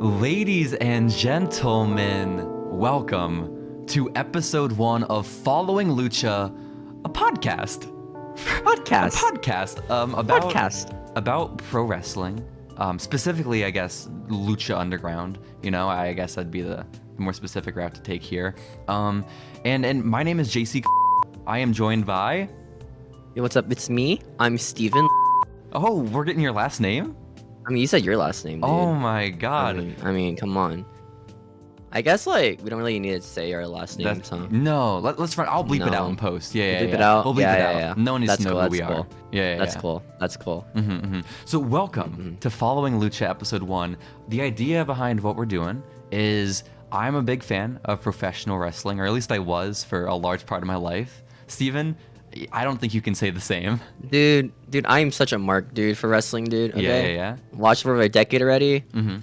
Ladies and gentlemen, welcome to episode 1 of Following Lucha, a podcast. About pro wrestling. Specifically, I guess, Lucha Underground. You know, I guess that'd be the more specific route to take here. And my name is Jacy. I am joined by... Yo, what's up? It's me. I'm Steven. Oh, we're getting your last name? I mean, you said your last name, dude. Oh my god. I mean, come on. I guess, like, we don't really need to say our last names, huh? No, let's run. I'll bleep it out in post. Yeah. Bleep it out? We'll bleep it out. Yeah. No one needs to know cool. who we That's are. cool. Yeah. That's cool. So welcome to Following Lucha episode 1. The idea behind what we're doing is I'm a big fan of professional wrestling, or at least I was for a large part of my life. Steven, I don't think you can say the same. Dude, I am such a mark, dude, for wrestling, dude. Okay? Yeah. Watched for over a decade already. Mm-hmm.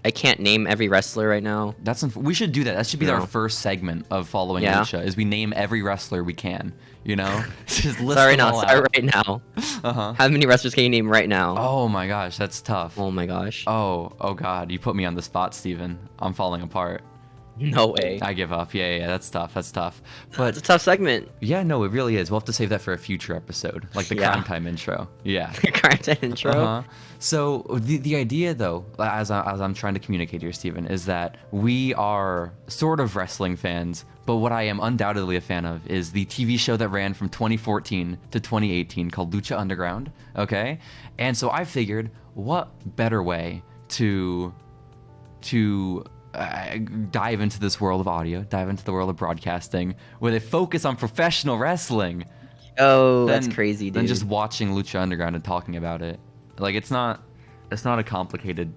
I can't name every wrestler right now. We should do that. That should be our first segment of Following Lucha, is we name every wrestler we can, you know? Just list them all out. Right now. How many wrestlers can you name right now? Oh my gosh, that's tough. Oh my gosh. Oh god, you put me on the spot, Steven. I'm falling apart. No way. I give up. Yeah, that's tough. But it's a tough segment. Yeah, no, it really is. We'll have to save that for a future episode, like the crime time intro. Yeah. Crime time intro. So the idea, though, as I'm trying to communicate here, Steven, is that we are sort of wrestling fans, but what I am undoubtedly a fan of is the TV show that ran from 2014 to 2018 called Lucha Underground. Okay, and so I figured, what better way to dive into this world of audio, dive into the world of broadcasting with a focus on professional wrestling. Oh, that's crazy, dude. Than just watching Lucha Underground and talking about it. Like, it's not a complicated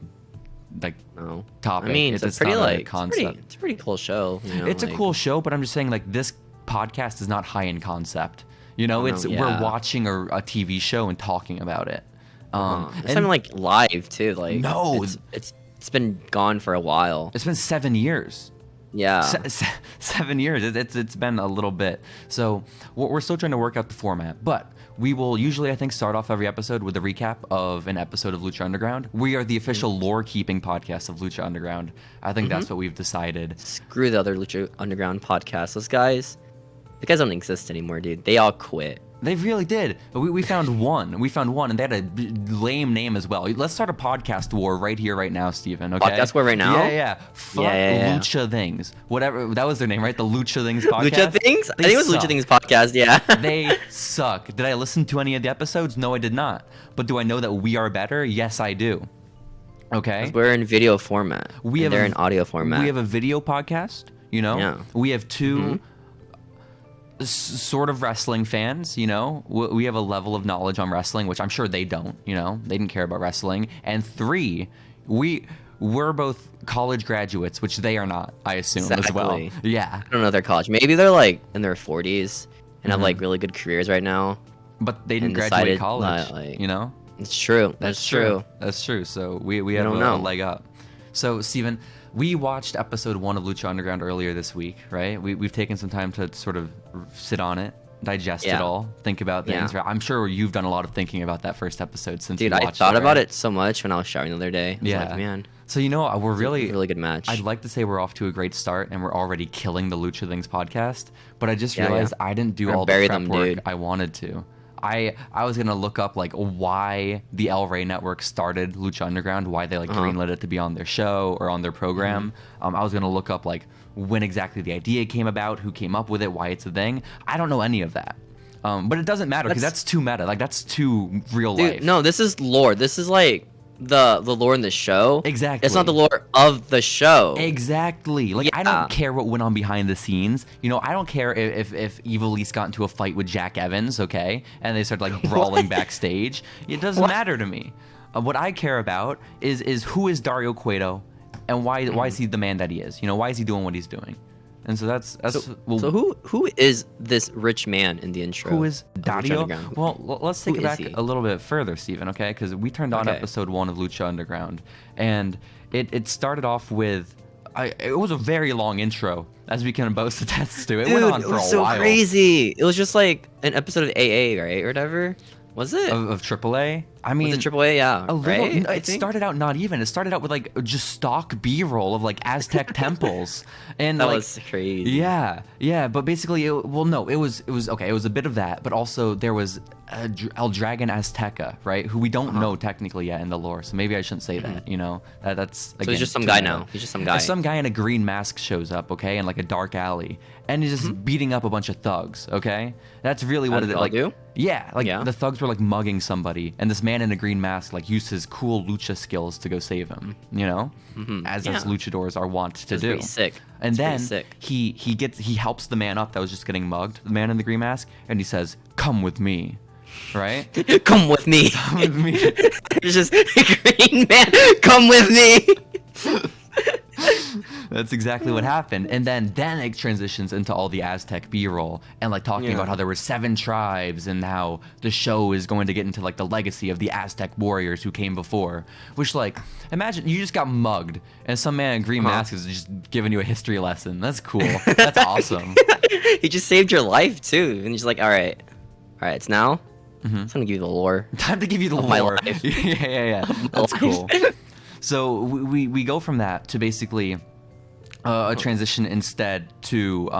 topic. I mean, it's pretty not a concept. It's a pretty cool show. You know, it's a cool show, but I'm just saying, like, this podcast is not high in concept. You know, we're watching a TV show and talking about it. It's been like live too. Like, no, it's been gone for a while. It's been 7 years. Yeah. 7 years. It's been a little bit. So we're still trying to work out the format. But we will usually, I think, start off every episode with a recap of an episode of Lucha Underground. We are the official lore-keeping podcast of Lucha Underground. I think that's what we've decided. Screw the other Lucha Underground podcasts. The guys don't exist anymore, dude. They all quit. They really did. We found one. And they had a lame name as well. Let's start a podcast war right here, right now, Steven. Okay. Podcast war right now? Yeah. Fuck Lucha Things. Whatever. That was their name, right? The Lucha Things podcast. Lucha Things? I think it was Lucha Things podcast. Yeah. They suck. Did I listen to any of the episodes? No, I did not. But do I know that we are better? Yes, I do. Okay. We're in video format. They're in audio format. We have a video podcast. You know. Yeah. We have two. Sort of wrestling fans, you know, we have a level of knowledge on wrestling, which I'm sure they don't, you know, they didn't care about wrestling. And 3, we're both college graduates, which they are not, I assume, as well. Yeah. I don't know their college. Maybe they're like in their 40s and have like really good careers right now. But they didn't graduate college, you know? It's true. That's true. That's true. So we have a leg up. So, Steven, we watched episode 1 of Lucha Underground earlier this week, right? We've taken some time to sort of sit on it, digest it all, think about things. I'm sure you've done a lot of thinking about that first episode since you watched it. Dude, I thought about it so much when I was showering the other day. I was like, man. So, you know, we're really... a really good match. I'd like to say we're off to a great start and we're already killing the Lucha Things podcast, but I just realized I didn't do all the prep work I wanted to. I was gonna look up like why the El Rey Network started Lucha Underground, why they greenlit it to be on their show or on their program. I was gonna look up like when exactly the idea came about, who came up with it, why it's a thing. I don't know any of that, but it doesn't matter because that's too meta. Like that's too real life. No, this is lore. This is like the lore in the show. Exactly. It's not the lore of the show. Exactly. Like I don't care what went on behind the scenes. You know, I don't care if Evil East got into a fight with Jack Evans, okay, and they started like brawling backstage. It doesn't matter to me. What I care about is who is Dario Cueto, and why is he the man that he is? You know, why is he doing what he's doing? And so that's so who is this rich man in the intro? Who is Dario? Well, let's take it back a little bit further, Steven, okay? Because we turned on episode 1 of Lucha Underground, and it started off with it was a very long intro, as we can boast attest to. It went on for a while. It was so crazy. It was just like an episode of AA, right, or whatever. Was it of AAA? I mean, was it AAA? Yeah, a little. right? It started out not even. It started out with like just stock B-roll of like Aztec temples, and that like, was crazy. Yeah. But basically, it was okay. It was a bit of that, but also there was El Dragon Azteca, right? Who we don't know technically yet in the lore, so maybe I shouldn't say that. You know, that's again, so he's just some guy now. He's just some guy. Some guy in a green mask shows up, okay, in like a dark alley, and he's just beating up a bunch of thugs. Okay, that's really what it like. Do? Yeah, like the thugs were like mugging somebody, and this man in a green mask like used his cool lucha skills to go save him. You know, as luchadors are wont to do. Pretty sick. And then he helps the man up that was just getting mugged, the man in the green mask, and he says, "Come with me." Right? Come with me. Come with me. It's just green man. Come with me. That's exactly what happened. And then it transitions into all the Aztec B-roll and like talking about how there were 7 tribes and how the show is going to get into like the legacy of the Aztec warriors who came before. Which like, imagine you just got mugged and some man in green mask is just giving you a history lesson. That's cool. That's awesome. He just saved your life too. And he's like, all right, it's now. It's gonna give you the lore. Time to give you the lore. My life. yeah. That's cool. So we go from that to basically a transition instead to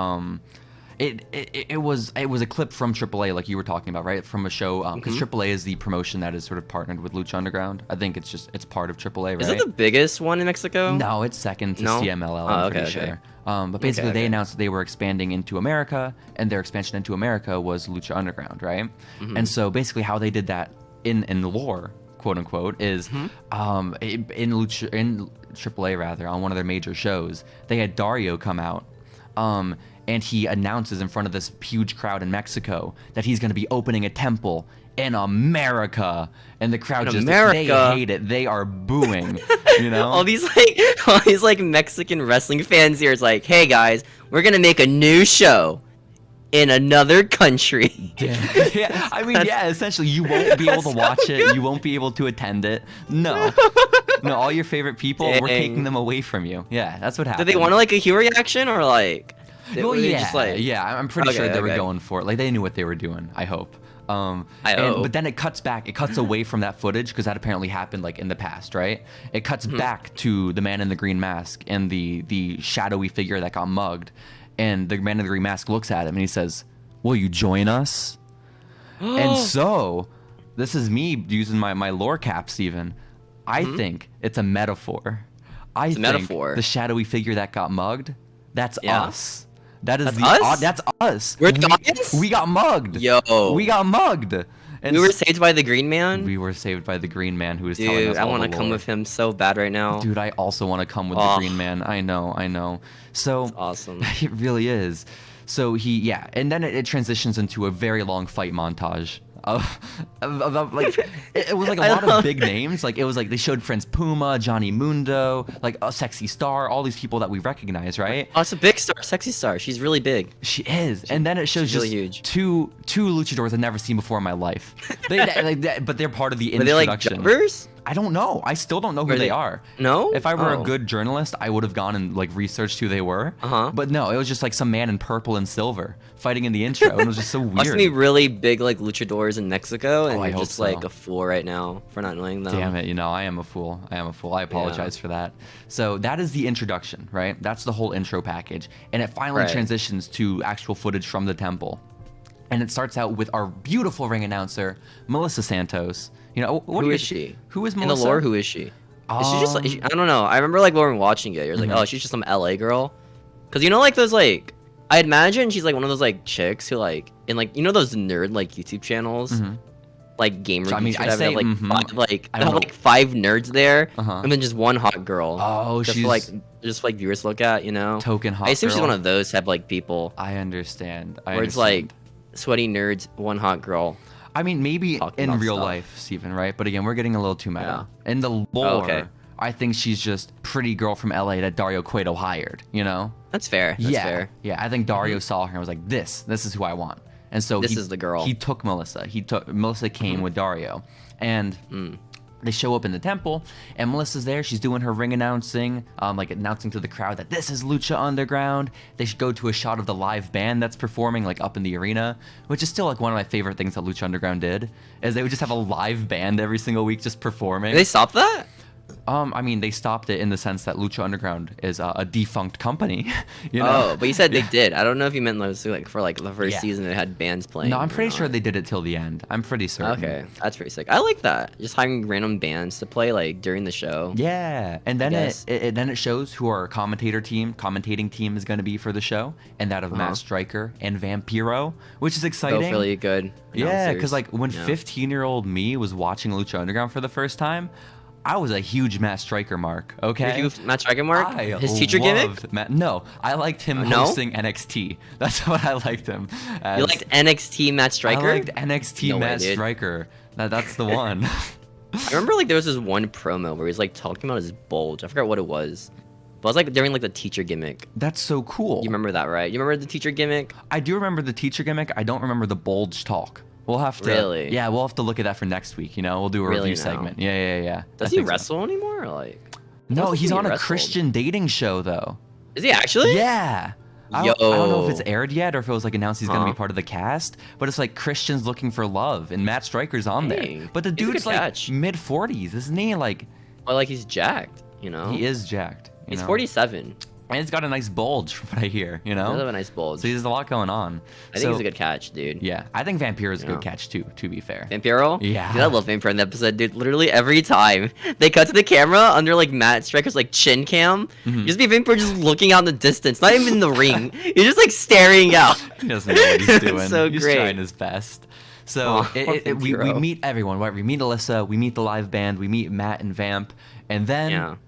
it was a clip from AAA like you were talking about, right? From a show because AAA is the promotion that is sort of partnered with Lucha Underground. I think it's part of AAA, right? Is it the biggest one in Mexico? No, it's second to CMLL. I'm pretty sure. But basically, they announced that they were expanding into America, and their expansion into America was Lucha Underground, right? And so basically, how they did that in lore, quote unquote, is in AAA rather, on one of their major shows, they had Dario come out, and he announces in front of this huge crowd in Mexico that he's going to be opening a temple in America, and the crowd they hate it. They are booing, you know. all these Mexican wrestling fans here is like, hey guys, we're gonna make a new show in another country. Yeah, I mean, essentially, you won't be able to watch it. You won't be able to attend it. No, all your favorite people, we're taking them away from you. Yeah, that's what happened. Did they want like a hero reaction or like? Well, I'm pretty sure they were going for it. Like they knew what they were doing. I hope. But then it cuts away from that footage because that apparently happened like in the past, right? It cuts back to the man in the green mask and the shadowy figure that got mugged, and the man in the green mask looks at him and he says, "Will you join us?" And so, this is me using my lore cap, Steven. I think it's a metaphor. I think the shadowy figure that got mugged, that's us. That's us. That's us. We're the we got mugged. Yo. We got mugged. And we were saved by the green man? We were saved by the green man who was telling us all the lore. Dude, I want to come with him so bad right now. Dude, I also want to come with the green man. I know. So that's awesome. It really is. So and then it transitions into a very long fight montage. Like it was like a lot of big names. Like it was like they showed friends Puma, Johnny Mundo, like a Sexy Star, all these people that we recognize, right? Oh, it's a big star, Sexy Star. She's really big. She is. And then it shows just really huge. two luchadors I've never seen before in my life. But they're part of the introduction. Are they like jobbers? I don't know. I still don't know who they are. No? If I were a good journalist, I would have gone and like researched who they were. But no, it was just like some man in purple and silver fighting in the intro, and it was just so weird. Must be really big like luchadors in Mexico, and you're just like a fool right now for not knowing them. Damn it, I am a fool. I apologize for that. So that is the introduction, right? That's the whole intro package, and it finally transitions to actual footage from the temple. And it starts out with our beautiful ring announcer, Melissa Santos. Who is she? Who is Melissa? In the lore, who is she? Is she just like, I don't know. I remember like Lauren watching it. You're like, oh, she's just some LA girl. Because like those like, I imagine she's like one of those like chicks who like, in like, those nerd like YouTube channels? Like gamer YouTubers I say, have 5 nerds there, and then just one hot girl. Oh, she's just like viewers look at, Token hot girl. I assume she's one of those type like people. I understand. It's like sweaty nerds, one hot girl. I mean, maybe in real life, Steven, right? But again, we're getting a little too meta. In the lore, I think she's just pretty girl from LA that Dario Cueto hired, That's fair. That's fair. Yeah, I think Dario saw her and was like, this is who I want. And so this is the girl. He took Melissa. Melissa came with Dario. And They show up in the temple, and Melissa's there. She's doing her ring announcing, like announcing to the crowd that this is Lucha Underground. They should go to a shot of the live band that's performing, like up in the arena, which is still like one of my favorite things that Lucha Underground did, is they would just have a live band every single week just performing. Did they stop that? I mean, they stopped it in the sense that Lucha Underground is a defunct company. Oh, but you said they did. I don't know if you meant like for like the first season it had bands playing. No, I'm pretty sure they did it till the end. I'm pretty certain. Okay, that's pretty sick. I like that. Just having random bands to play like during the show. Yeah, and then it shows who our commentating team is going to be for the show, and that of Matt Striker and Vampiro, which is exciting. Both really good. Yeah, because like when 15-year-old me was watching Lucha Underground for the first time, I was a huge Matt Striker mark, okay? Did you Matt Striker mark? His teacher gimmick? No, I liked him hosting NXT. That's what I liked him as. You liked NXT Matt Striker? I liked NXT Matt Striker. That's the one. I remember like there was this one promo where he was like talking about his bulge. I forgot what it was. But it was like during like the teacher gimmick. That's so cool. You remember that, right? You remember the teacher gimmick? I do remember the teacher gimmick. I don't remember the bulge talk. We'll have to. Really? Yeah, we'll have to look at that for next week. We'll do a review segment. Yeah. Does he wrestle anymore? Like? No, he's on a Christian dating show though. Is he actually? Yeah. I don't know if it's aired yet or if it was like announced he's gonna be part of the cast, but it's like Christians looking for love and Matt Striker's on there. But the dude's like mid-40s, isn't he? Like, well, like he's jacked. He is jacked. He's 47. And it's got a nice bulge from what I hear, He does have a nice bulge. So there's a lot going on. I think he's a good catch, dude. Yeah, I think Vampiro's a good catch too, to be fair. Vampiro? Yeah. Dude, I love Vampiro in the episode, dude. Literally every time they cut to the camera under like Matt Striker's like chin cam, just be Vampiro just looking out in the distance, not even in the ring. He's just like staring out. He doesn't know what he's doing. So he's great. Trying his best. So we meet everyone, right? We meet Alyssa, we meet the live band, we meet Matt and Vamp, and then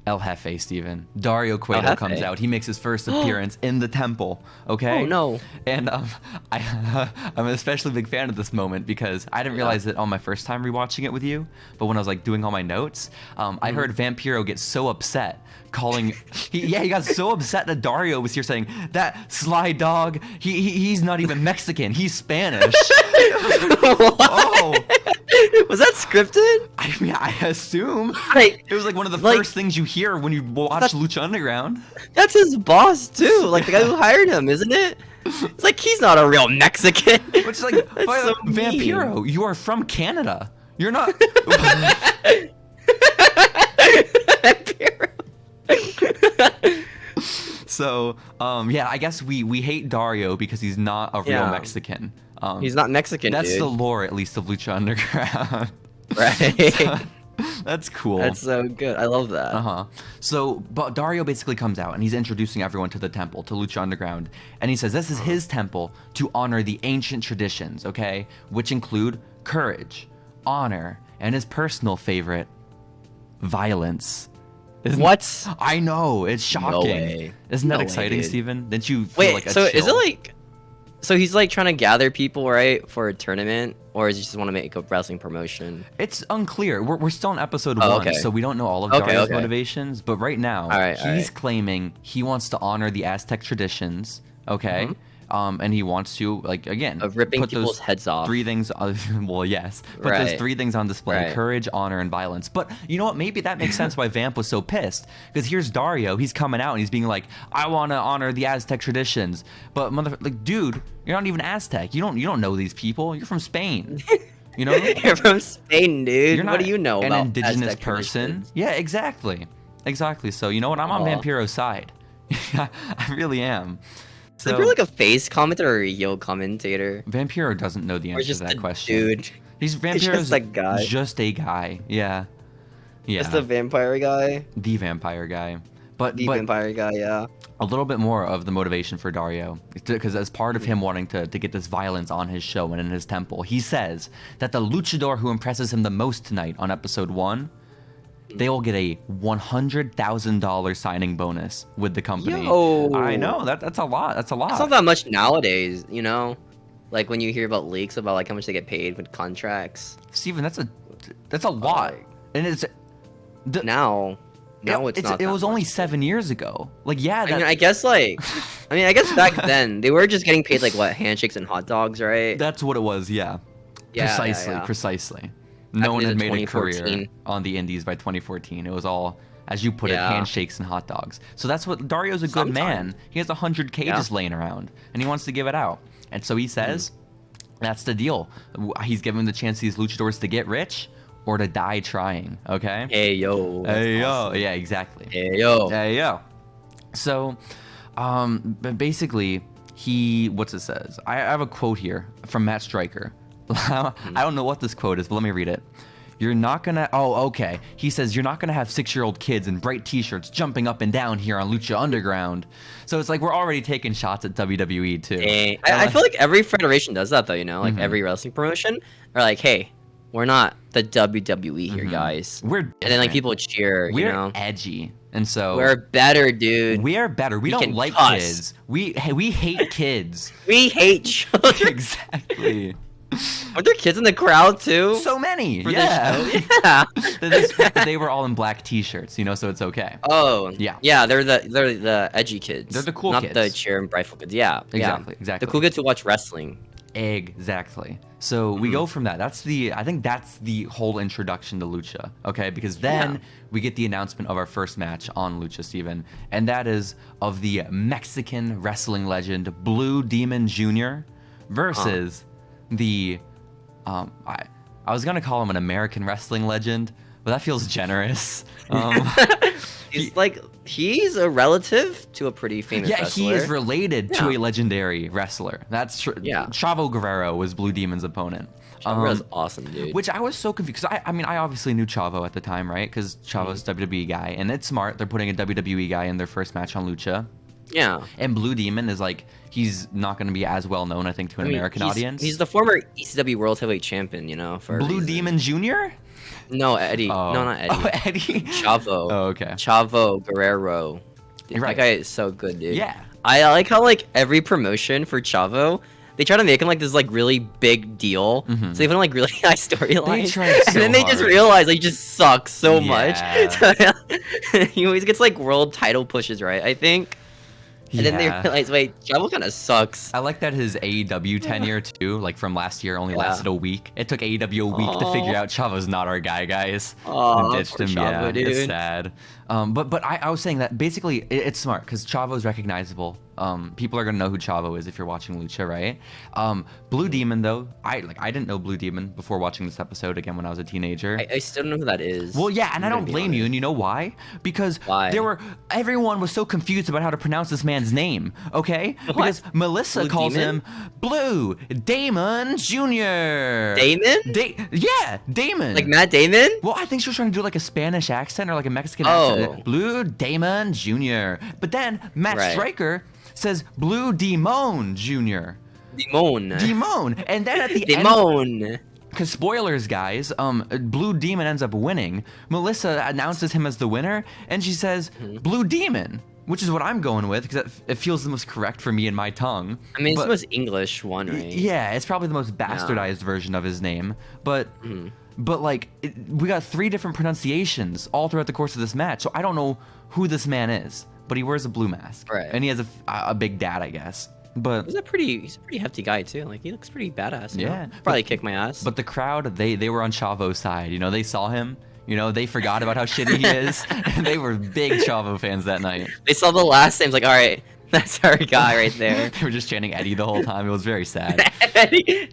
El Jefe, Steven. Dario Cueto comes out. He makes his first appearance in the temple, okay? Oh, no. And I'm an especially big fan of this moment because I didn't realize it on my first time rewatching it with you, but when I was like doing all my notes, I heard Vampiro get so upset he got so upset that Dario was here saying, that sly dog, he's not even Mexican, he's Spanish. Oh. Was that scripted? I mean, I assume. Like, it was like one of the first things you hear when you watch Lucha Underground. That's his boss too, like the guy who hired him, isn't it? It's like he's not a real Mexican. Which is like, so Vampiro, you are from Canada. You're not. Vampiro. So, I guess we hate Dario because he's not a real Mexican. He's not Mexican, That's the lore, at least, of Lucha Underground. Right. That's cool. That's so good. I love that. So, but Dario basically comes out and he's introducing everyone to the temple, to Lucha Underground, and he says this is his temple to honor the ancient traditions, okay, which include courage, and his personal favorite, violence. What? I know, it's shocking. No way. Isn't that exciting, Steven? Didn't you feel like a chill? Is it like... So he's like trying to gather people, right, for a tournament, or does he just want to make a wrestling promotion? It's unclear. We're still in episode 1, so we don't know all of Dario's motivations. But right now, he's claiming he wants to honor the Aztec traditions, okay? And he wants to, like, again, ripping put people's those heads off. 3 things, well, yes. Put those 3 things on display, courage, honor, and violence. But you know what? Maybe that makes sense why Vamp was so pissed. Because here's Dario. He's coming out and he's being like, I want to honor the Aztec traditions. But, dude, you're not even Aztec. You don't know these people. You're from Spain. You know? You're from Spain, dude. You're not what do you know an about indigenous Aztec person. traditions? Yeah, exactly. So, you know what? I'm on Vampiro's side. I really am. So, is there like a face commentator or a heel commentator? Vampiro doesn't know the answer to that question. Dude. Vampiro's just a guy. Just a guy. Yeah. Just the vampire guy. The vampire guy. But vampire guy, yeah. A little bit more of the motivation for Dario, because as part of him wanting to get this violence on his show and in his temple, he says that the luchador who impresses him the most tonight on episode 1, they will get a $100,000 signing bonus with the company. Yo. I know that's a lot. That's It's not that much nowadays, you know. Like when you hear about leaks about like how much they get paid with contracts. Steven, that's a lot, and it's now it's not. It was only 7 years ago. Like I mean, I guess back then they were just getting paid like what, handshakes and hot dogs, right? That's what it was. Yeah. Precisely. no one had made a career on the indies by 2014. It was all, as you put it, handshakes and hot dogs. So that's what Dario's a good man. He has 100 cages laying around, and he wants to give it out. And so he says, that's the deal. He's giving the chance to these luchadors to get rich or to die trying. Okay. Hey yo. Hey yo. Yeah, exactly. Hey yo. Hey yo. So, but basically, what's it says? I have a quote here from Matt Stryker. I don't know what this quote is, but let me read it. You're not gonna. Oh, okay. He says you're not gonna have 6-year-old kids in bright T-shirts jumping up and down here on Lucha Underground. So it's like we're already taking shots at WWE too. I feel like every federation does that though. You know, like every wrestling promotion, are like, hey, we're not the WWE here, guys. We're different. And then like people cheer. We're you know? edgy, and so we're better, dude. We are better. We don't like kids. We hate kids. We hate children. Exactly. Are there kids in the crowd too? So many. Yeah. They were all in black T-shirts, you know, so it's okay. Oh. Yeah. Yeah, they're the edgy kids. They're the cool kids. Not the cheer and brightful kids. Yeah. Exactly. The cool kids who watch wrestling. Exactly. So we go from that. I think that's the whole introduction to Lucha. Okay, because then we get the announcement of our first match on Lucha, Steven, and that is of the Mexican wrestling legend Blue Demon Jr. versus the I was gonna call him an American wrestling legend, but that feels generous. He's a relative to a pretty famous wrestler. He is related to a legendary wrestler. That's true. Yeah. Chavo Guerrero was Blue Demon's opponent. Chavo's awesome, dude. Which I was so confused, because I obviously knew Chavo at the time, right? Because Chavo's a WWE guy, and it's smart. They're putting a WWE guy in their first match on Lucha. Yeah. And Blue Demon is like, he's not going to be as well known, I think, to an American audience. He's the former ECW World Heavyweight Champion, you know. For Blue Demon Jr.? No, Eddie. Oh. No, not Eddie. Oh, Eddie? Chavo. Oh, okay. Chavo Guerrero. Dude, Right. That guy is so good, dude. Yeah. I like how like every promotion for Chavo, they try to make him like this like really big deal. So they put him like really high storylines. And then they just realize like he just sucks so much. So, he always gets like world title pushes, right? I think. And then they realize, wait, Chavo kind of sucks. I like that his AEW tenure too, like from last year, only lasted a week. It took AEW a week to figure out Chavo's not our guy, guys. Oh, and ditched him. Chavo, dude. It's sad. But I was saying that basically it's smart because Chavo's recognizable. People are gonna know who Chavo is if you're watching Lucha, right? Blue Demon though, I didn't know Blue Demon before watching this episode again when I was a teenager. I still don't know who that is. Well, yeah, and I don't blame you, and you know why? Because everyone was so confused about how to pronounce this man's name, okay? Because Melissa Blue calls Demon? him Blue Damon Jr. Damon? Yeah, Damon. Like Matt Damon? Well, I think she was trying to do like a Spanish accent or like a Mexican accent. Blue Damon Jr. But then Matt Stryker says Blue Demon Jr. Demon. And then at the end, because spoilers, guys, Blue Demon ends up winning. Melissa announces him as the winner, and she says Blue Demon, which is what I'm going with because it feels the most correct for me in my tongue. I mean, it's the most English one, right? Yeah, it's probably the most bastardized version of his name, but like we got 3 different pronunciations all throughout the course of this match, so I don't know who this man is. But he wears a blue mask, and he has a big dad, I guess. But he's a pretty hefty guy too. Like he looks pretty badass. You know? Probably kick my ass. But the crowd, they were on Chavo's side. You know, they saw him. You know, they forgot about how shitty he is, and they were big Chavo fans that night. They saw the last names, like, all right, that's our guy right there. They were just chanting Eddie the whole time. It was very sad. Eddie,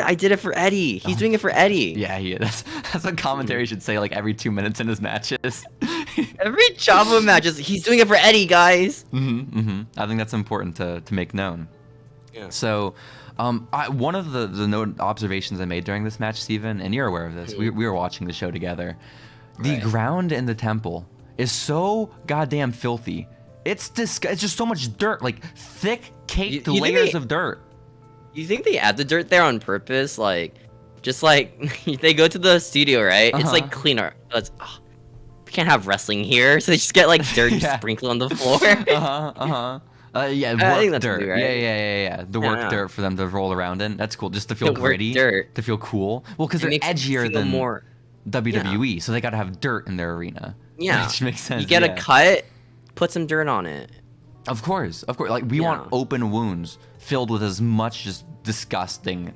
I did it for Eddie. He's doing it for Eddie. Yeah, that's what commentary should say like every 2 minutes in his matches. Every Chavo match, he's doing it for Eddie, guys. I think that's important to make known. Yeah. So, one of the observations I made during this match, Steven, and you're aware of this, we were watching the show together. The ground in the temple is so goddamn filthy. It's just so much dirt, like thick, caked layers of dirt. You think they add the dirt there on purpose? Like, just like they go to the studio, right? It's like cleaner. We can't have wrestling here, so they just get like dirt sprinkled on the floor. Yeah, work dirt. Right? Yeah. The work dirt for them to roll around in. That's cool. Just to feel gritty, to feel cool. Well, because they're edgier than WWE, so they got to have dirt in their arena. Yeah, which makes sense. You get a cut, put some dirt on it. Of course. Like we want open wounds filled with as much just disgusting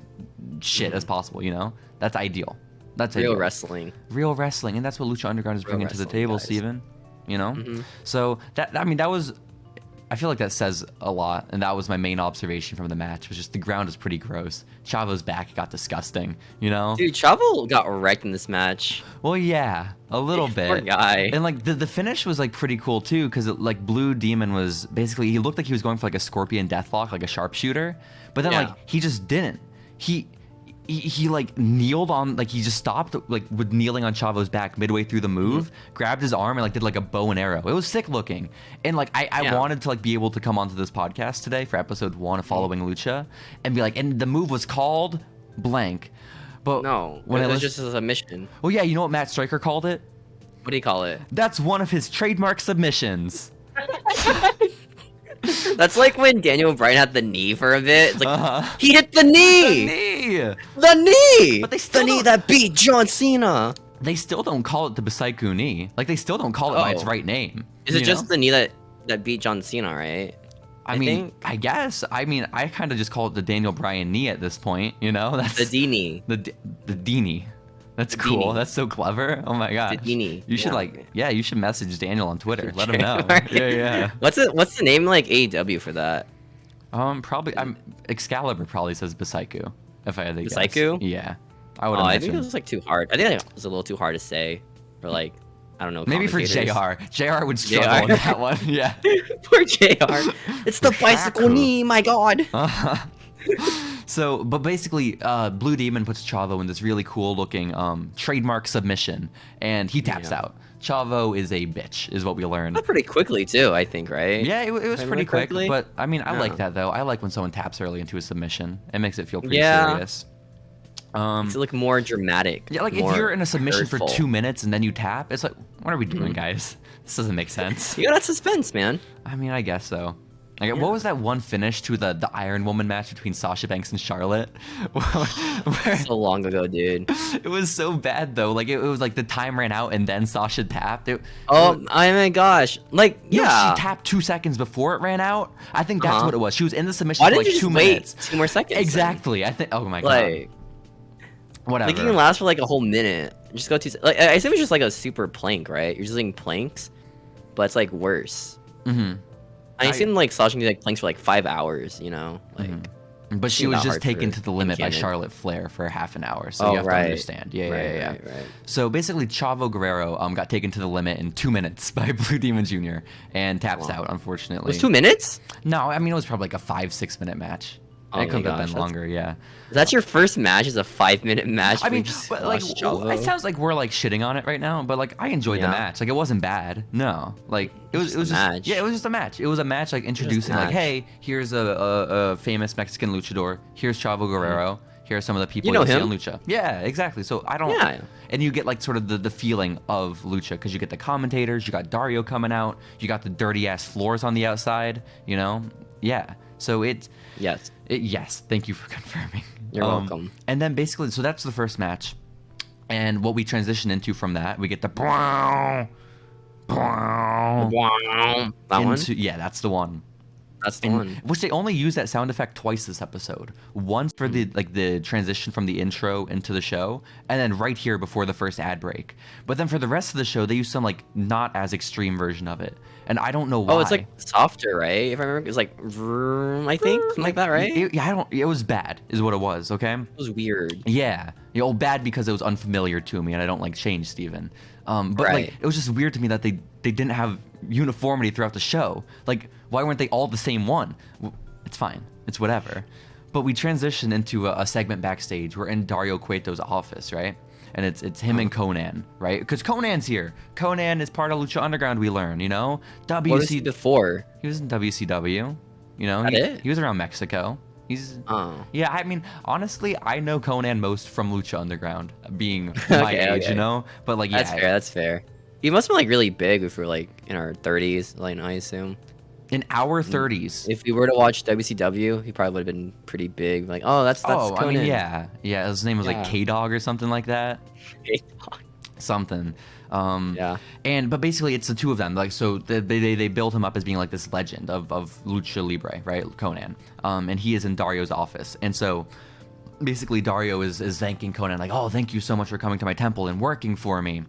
shit as possible. You know, that's ideal. That's real wrestling. Real wrestling, and that's what Lucha Underground is bringing to the table, guys. Steven. You know? Mm-hmm. So, that was... I feel like that says a lot, and that was my main observation from the match, was just the ground is pretty gross. Chavo's back got disgusting, you know? Dude, Chavo got wrecked in this match. Well, yeah, a little bit. Poor guy. And, like, the finish was, like, pretty cool, too, because, like, Blue Demon was basically... He looked like he was going for, like, a Scorpion Deathlock, like a sharpshooter, but then, like, he just didn't. He like kneeled on, like he just stopped like with kneeling on Chavo's back midway through the move, grabbed his arm and like did like a bow and arrow. It was sick looking, and like I wanted to like be able to come onto this podcast today for episode 1 of Following Lucha and be like, and the move was called blank, but no, when it was just a submission. Well, yeah, you know what Matt Stryker called it? What do you call it? That's one of his trademark submissions. That's like when Daniel Bryan had the knee for a bit. It's like, he hit the knee! The knee! But the knee that beat John Cena! They still don't call it the Bisaiku knee. Like, they still don't call it by its right name. Is it just the knee that beat John Cena, right? I mean, I guess. I mean, I kind of just call it the Daniel Bryan knee at this point, you know? That's the D knee. The D knee. That's cool. That's so clever. Oh my gosh. You should you should message Daniel on Twitter. Let him know. Yeah. What's the name like AEW for that? Probably Excalibur probably says Bisaiku. If I had to guess. Bisaiku? Yeah. I think it was like too hard. I think it was a little too hard to say for like I don't know. Maybe for JR. JR would struggle with that one. Yeah. Poor JR. It's the bicycle knee, my god. So, but basically, Blue Demon puts Chavo in this really cool looking trademark submission, and he taps out. Chavo is a bitch, is what we learned. Pretty quickly too, I think, right? Yeah, it was pretty quick, but I mean, I like that though. I like when someone taps early into a submission. It makes it feel pretty serious. Makes it look more dramatic. Yeah, like if you're in a submission for 2 minutes and then you tap, it's like, what are we doing, guys? This doesn't make sense. You got that suspense, man. I mean, I guess so. Like, what was that one finish to the Iron Woman match between Sasha Banks and Charlotte? So long ago, dude. It was so bad though. Like it was like the time ran out and then Sasha tapped. Oh my gosh! Like she tapped 2 seconds before it ran out. I think that's what it was. She was in the submission for like 2 minutes. 2 more seconds. Exactly. Then? I think. Oh my god. Whatever. Like you can last for like a whole minute. Just go to like I assume it's just like a super plank, right? You're just using planks, but it's like worse. Mm-hmm. I seen like Sasha do like planks for like 5 hours, you know, like. But she was just taken to the limit by Charlotte Flair for half an hour, so you have to understand. Yeah. So basically, Chavo Guerrero got taken to the limit in 2 minutes by Blue Demon Jr. and taps out, unfortunately. It was 2 minutes? No, I mean it was probably like a 5-6 minute match. It could have been longer, yeah. That's your first match is a 5-minute match. I mean, but like, it sounds like we're like shitting on it right now, but like I enjoyed the match. Like it wasn't bad. No, like it was just match. Yeah, it was just a match. It was a match like introducing like, hey, here's a famous Mexican luchador. Here's Chavo Guerrero. Here are some of the people you see on Lucha. Yeah, exactly. So I don't. Yeah. And you get like sort of the feeling of Lucha because you get the commentators. You got Dario coming out. You got the dirty ass floors on the outside. You know. Yeah. So it's yes. Thank you for confirming. You're welcome. And then basically, so that's the first match, and what we transition into from that, we get the one. Yeah, that's the one. That's the one. Which they only use that sound effect twice this episode. Once for the transition from the intro into the show, and then right here before the first ad break. But then for the rest of the show, they use some like not as extreme version of it, and I don't know why. Oh, it's like softer, right? If I remember, it was like I think something like that, right? It was bad, is what it was. Okay. It was weird. Yeah, bad because it was unfamiliar to me, and I don't like change, Steven. But like it was just weird to me that they didn't have uniformity throughout the show. Like, why weren't they all the same one? It's fine. It's whatever. But we transition into a segment backstage. We're in Dario Cueto's office, right? And it's him and Conan, right? Because Conan's here. Conan is part of Lucha Underground, we learn, you know? What was he before? He was in WCW, you know? He was around Mexico. Yeah, I mean, honestly, I know Conan most from Lucha Underground, being my age, you know? But like, yeah. That's fair. He must have been like really big if we're like in our 30s, like I assume. In our 30s. If we were to watch WCW, he probably would have been pretty big. Like, that's Conan. I mean, yeah. His name was like K-Dog or something like that. K-Dog. Something. But basically, it's the two of them. Like, so they build him up as being like this legend of Lucha Libre, right? Conan. And he is in Dario's office, and so basically Dario is thanking Konnan like, oh, thank you so much for coming to my temple and working for me.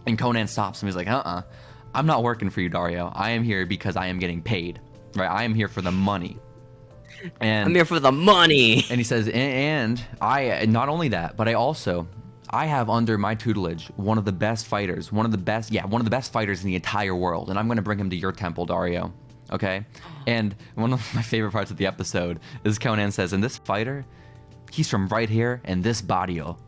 And Konnan stops him. He's like, I'm not working for you, Dario. I am here because I am getting paid, right? I am here for the money. And I'm here for the money. And he says, and I, not only that, but I have under my tutelage one of the best fighters, one of the best fighters in the entire world. And I'm going to bring him to your temple, Dario. Okay? And one of my favorite parts of the episode is Konnan says, and this fighter, he's from right here in this barrio.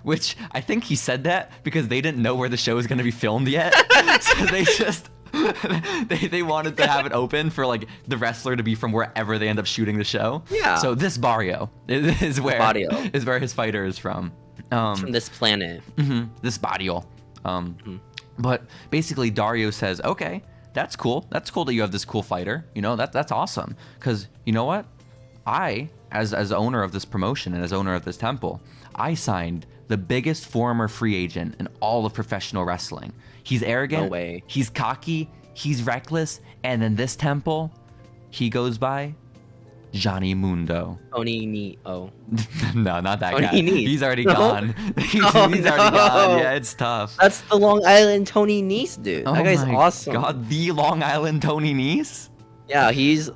Which I think he said that because they didn't know where the show was going to be filmed yet. So they just they wanted to have it open for like the wrestler to be from wherever they end up shooting the show. Yeah. So this barrio is where his fighter is from. From this planet. This barrio. But basically Dario says, okay, that's cool. That's cool that you have this cool fighter. You know, that's awesome. Because you know what? I, as owner of this promotion and as owner of this temple, I signed the biggest former free agent in all of professional wrestling. He's arrogant. No way. He's cocky. He's reckless. And in this temple, he goes by Johnny Mundo. No, not that Tony guy. Nese. He's already gone. He's already gone. Yeah, it's tough. That's the Long Island Tony Nese, dude. That guy's awesome. God, the Long Island Tony Nese? Yeah, he's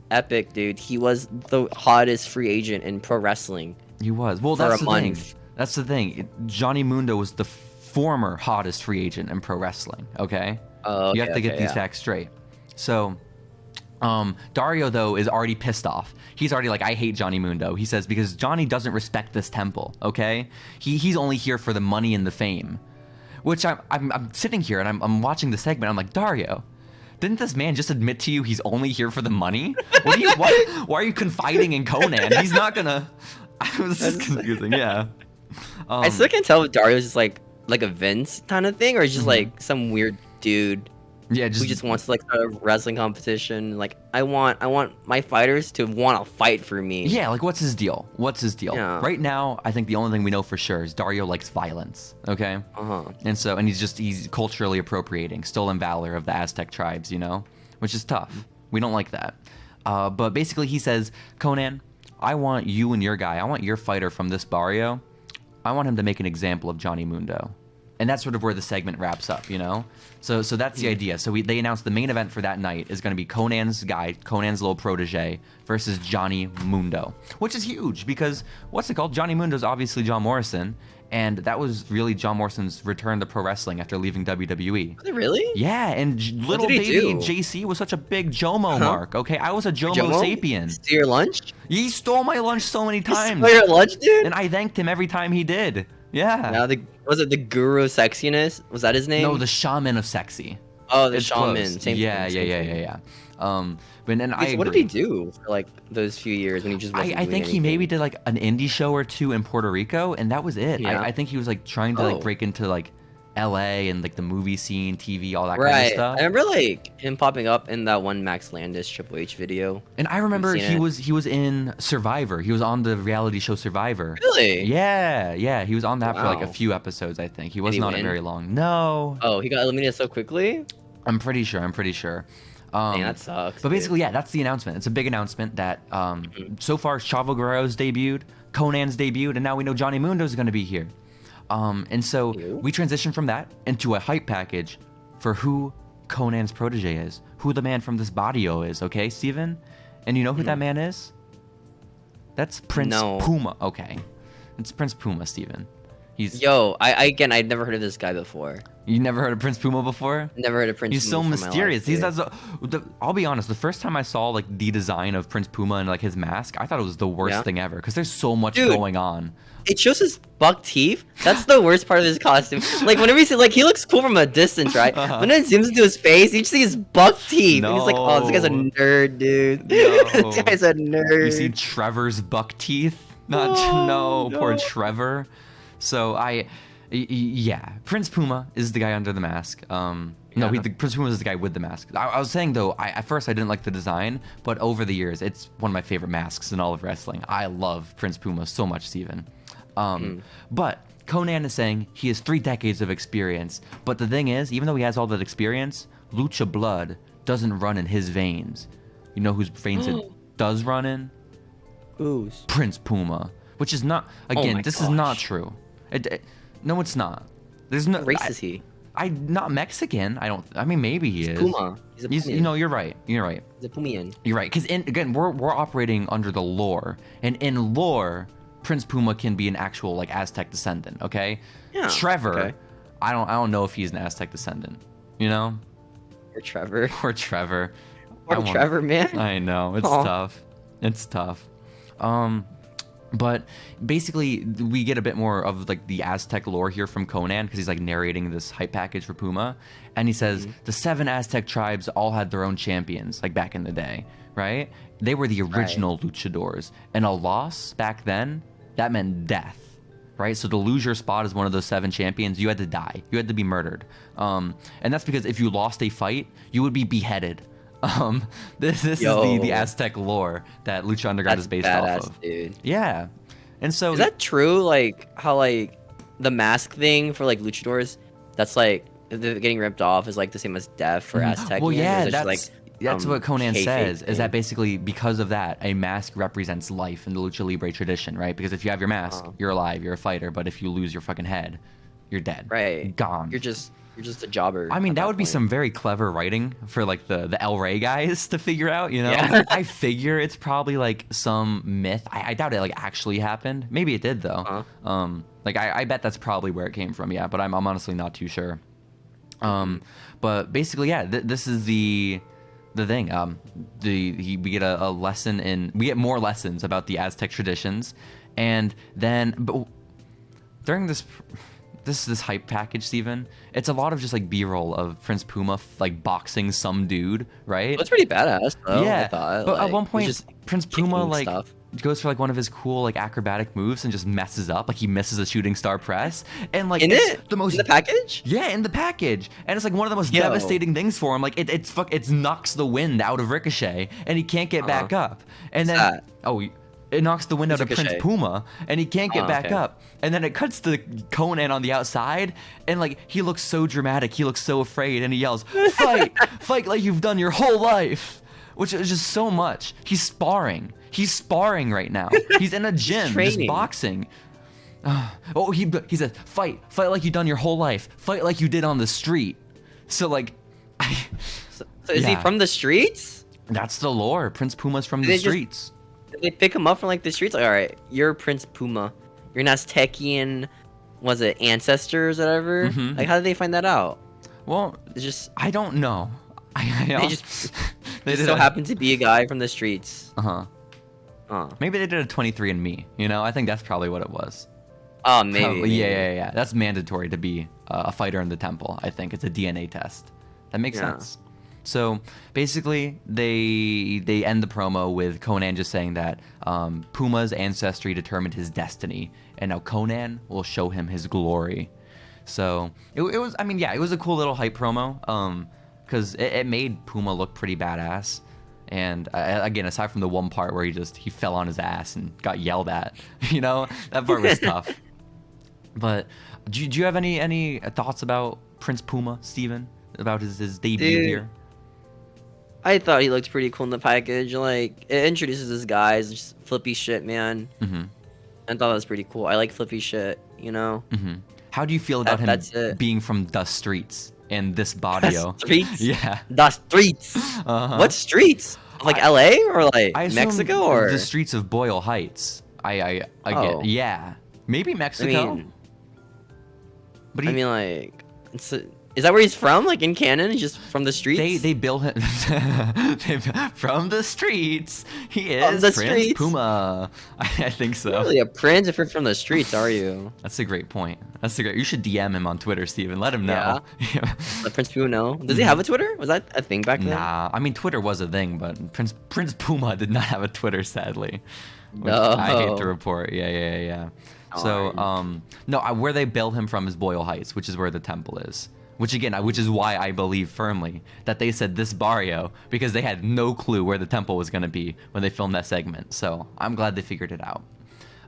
epic, dude. He was the hottest free agent in pro wrestling. He was. Well, that's the thing. That's the thing. Johnny Mundo was the former hottest free agent in pro wrestling. Okay. You have to get these facts straight. So, Dario though is already pissed off. He's already like, I hate Johnny Mundo. He says because Johnny doesn't respect this temple. Okay. He's only here for the money and the fame. Which I'm sitting here and I'm watching the segment. I'm like, Dario, didn't this man just admit to you he's only here for the money? Why are you confiding in Konnan? He's not gonna. It was just confusing, yeah. I still can't tell if Dario's just like a Vince kind of thing, or just like some weird dude. Yeah, who just wants to like start a wrestling competition. Like, I want my fighters to want to fight for me. Yeah, like what's his deal? Yeah. Right now, I think the only thing we know for sure is Dario likes violence. Okay. And he's culturally appropriating stolen valor of the Aztec tribes, you know, which is tough. We don't like that. But basically, he says, Konnan, I want you and your guy, I want your fighter from this barrio, I want him to make an example of Johnny Mundo. And that's sort of where the segment wraps up, you know? So that's the idea. So they announced the main event for that night is going to be Konnan's guy, Konnan's little protege, versus Johnny Mundo. Which is huge because, what's it called? Johnny Mundo's obviously John Morrison. And that was really John Morrison's return to pro wrestling after leaving WWE. Was it really? Yeah, and little baby Jacy was such a big Jomo mark. Okay, I was a Jomo sapien. Steal your lunch? He stole my lunch so many times. Stole your lunch, dude? And I thanked him every time he did. Yeah. Now was it the Guru of Sexiness? Was that his name? No, the Shaman of Sexy. Oh, the Shaman. Same yeah. But then what did he do for like those few years when he just wasn't I think he maybe did like an indie show or two in Puerto Rico, and that was it. Yeah. I think he was like trying to like break into like LA and like the movie scene, TV, all that kind of stuff. I remember like him popping up in that one Max Landis Triple H video. And I remember he was in Survivor. He was on the reality show Survivor. Really? Yeah. He was on that for like a few episodes, I think. He wasn't on it very long. No. Oh, he got eliminated so quickly? I'm pretty sure. Dang, that sucks. But basically, yeah, that's the announcement. It's a big announcement that so far Chavo Guerrero's debuted, Konnan's debuted, and now we know Johnny Mundo's going to be here. And so we transition from that into a hype package for who Konnan's protege is, who the man from this barrio is, okay, Steven? And you know who that man is? That's Prince Puma. Okay. It's Prince Puma, Steven. I'd never heard of this guy before. You never heard of Prince Puma before? Never heard of Prince Puma. He's so mysterious. I'll be honest, the first time I saw like the design of Prince Puma and like his mask, I thought it was the worst thing ever because there's so much going on. It shows his buck teeth. That's the worst part of his costume. Like whenever you see, like he looks cool from a distance, right? When it zooms into his face, you just see his buck teeth. And he's like, oh, this guy's a nerd, dude. This guy's a nerd. You see Trevor's buck teeth? Poor Trevor. So Prince Puma is the guy under the mask. Prince Puma is the guy with the mask. I was saying though, at first I didn't like the design, but over the years, it's one of my favorite masks in all of wrestling. I love Prince Puma so much, Steven. But Konnan is saying he has 3 decades of experience, but the thing is, even though he has all that experience, Lucha blood doesn't run in his veins. You know whose veins it does run in? Who's? Prince Puma, which is not, again, this is not true. No, it's not. There's no. What race is he? Not Mexican. I mean, maybe he is. Puma. He's a Pumian. No, you're right. He's a Pumian. You're right. Because again, we're operating under the lore, and in lore, Prince Puma can be an actual like Aztec descendant. Okay. Yeah. Trevor, okay. I don't know if he's an Aztec descendant. You know. Poor Trevor. Poor Trevor. Trevor, man. I know it's tough. It's tough. But basically, we get a bit more of like the Aztec lore here from Conan because he's like narrating this hype package for Puma, and he says the 7 Aztec tribes all had their own champions, like back in the day, right? They were the original luchadors, and a loss back then that meant death, right? So to lose your spot as one of those 7 champions, you had to die, you had to be murdered, and that's because if you lost a fight, you would be beheaded. This is the Aztec lore that Lucha Underground is based off of. Dude. Yeah. And so is that true? Like how like the mask thing for like luchadors, that's like getting ripped off is like the same as death for Aztec. Well, yeah, that's what Conan says. Is that basically because of that, a mask represents life in the Lucha Libre tradition, right? Because if you have your mask, you're alive, you're a fighter. But if you lose your fucking head, you're dead. Right. Gone. You're just a jobber. I mean, that would be some very clever writing for like the El Rey guys to figure out, you know? Yeah. I figure it's probably like some myth. I doubt it like actually happened. Maybe it did though. Like I bet that's probably where it came from, yeah, but I'm honestly not too sure. But basically, yeah, this is the thing. We get a lesson we get more lessons about the Aztec traditions, and then during this hype package, Steven, it's a lot of just like B-roll of Prince Puma like boxing some dude, right? That's pretty badass though. Yeah, I thought. But like, at one point, just Prince Puma like stuff. Goes for like one of his cool like acrobatic moves and just messes up, like he misses a shooting star press, and like in the package. Yeah, in the package, and it's like one of the most devastating things for him. Like it knocks the wind out of Ricochet, and he can't get back up. And then it knocks the wind out of Prince Puma, and he can't get back up. And then it cuts to Conan on the outside, and like he looks so dramatic, he looks so afraid, and he yells, "Fight, fight like you've done your whole life," which is just so much. He's sparring right now. He's in a gym, just boxing. He says, "Fight like you've done your whole life. Fight like you did on the street." So like, so is he from the streets? That's the lore. Prince Puma's from the streets. They pick him up from like the streets. Like, all right, you're Prince Puma. You're an Aztecian, was it ancestors or whatever? Mm-hmm. Like, how did they find that out? Well, it's just I don't know. They just so happened to be a guy from the streets. Maybe they did a 23andMe. You know, I think that's probably what it was. Oh, maybe. Probably. Yeah. That's mandatory to be a fighter in the temple. I think it's a DNA test. That makes sense. So basically, they end the promo with Conan just saying that Puma's ancestry determined his destiny, and now Conan will show him his glory. So it was, I mean, yeah, it was a cool little hype promo, because it made Puma look pretty badass. And again, aside from the one part where he fell on his ass and got yelled at, you know, that part was tough. But do you have any thoughts about Prince Puma, Steven? About his debut here? I thought he looked pretty cool in the package. Like, it introduces this guy's just flippy shit, man. Mm-hmm. I thought that was pretty cool. I like flippy shit, you know? Mm-hmm. How do you feel about him being from the streets and this bodio? The streets? Yeah. The streets? What streets? Like LA or like Mexico or? The streets of Boyle Heights. I get, yeah. Maybe Mexico. I mean, like, is that where he's from? Like in canon, he's just from the streets. They built him from the streets. He is Prince Puma. I think so. You're really a prince if you're from the streets, are you? That's a great point. You should DM him on Twitter, Steven. Let him know. Yeah. Let Prince Puma know. Does he have a Twitter? Was that a thing back then? Nah, I mean Twitter was a thing, but Prince Puma did not have a Twitter, sadly. No. I hate to report. Yeah. So, no, where they built him from is Boyle Heights, which is where the temple is. Which is why I believe firmly that they said this barrio, because they had no clue where the temple was going to be when they filmed that segment. So I'm glad they figured it out.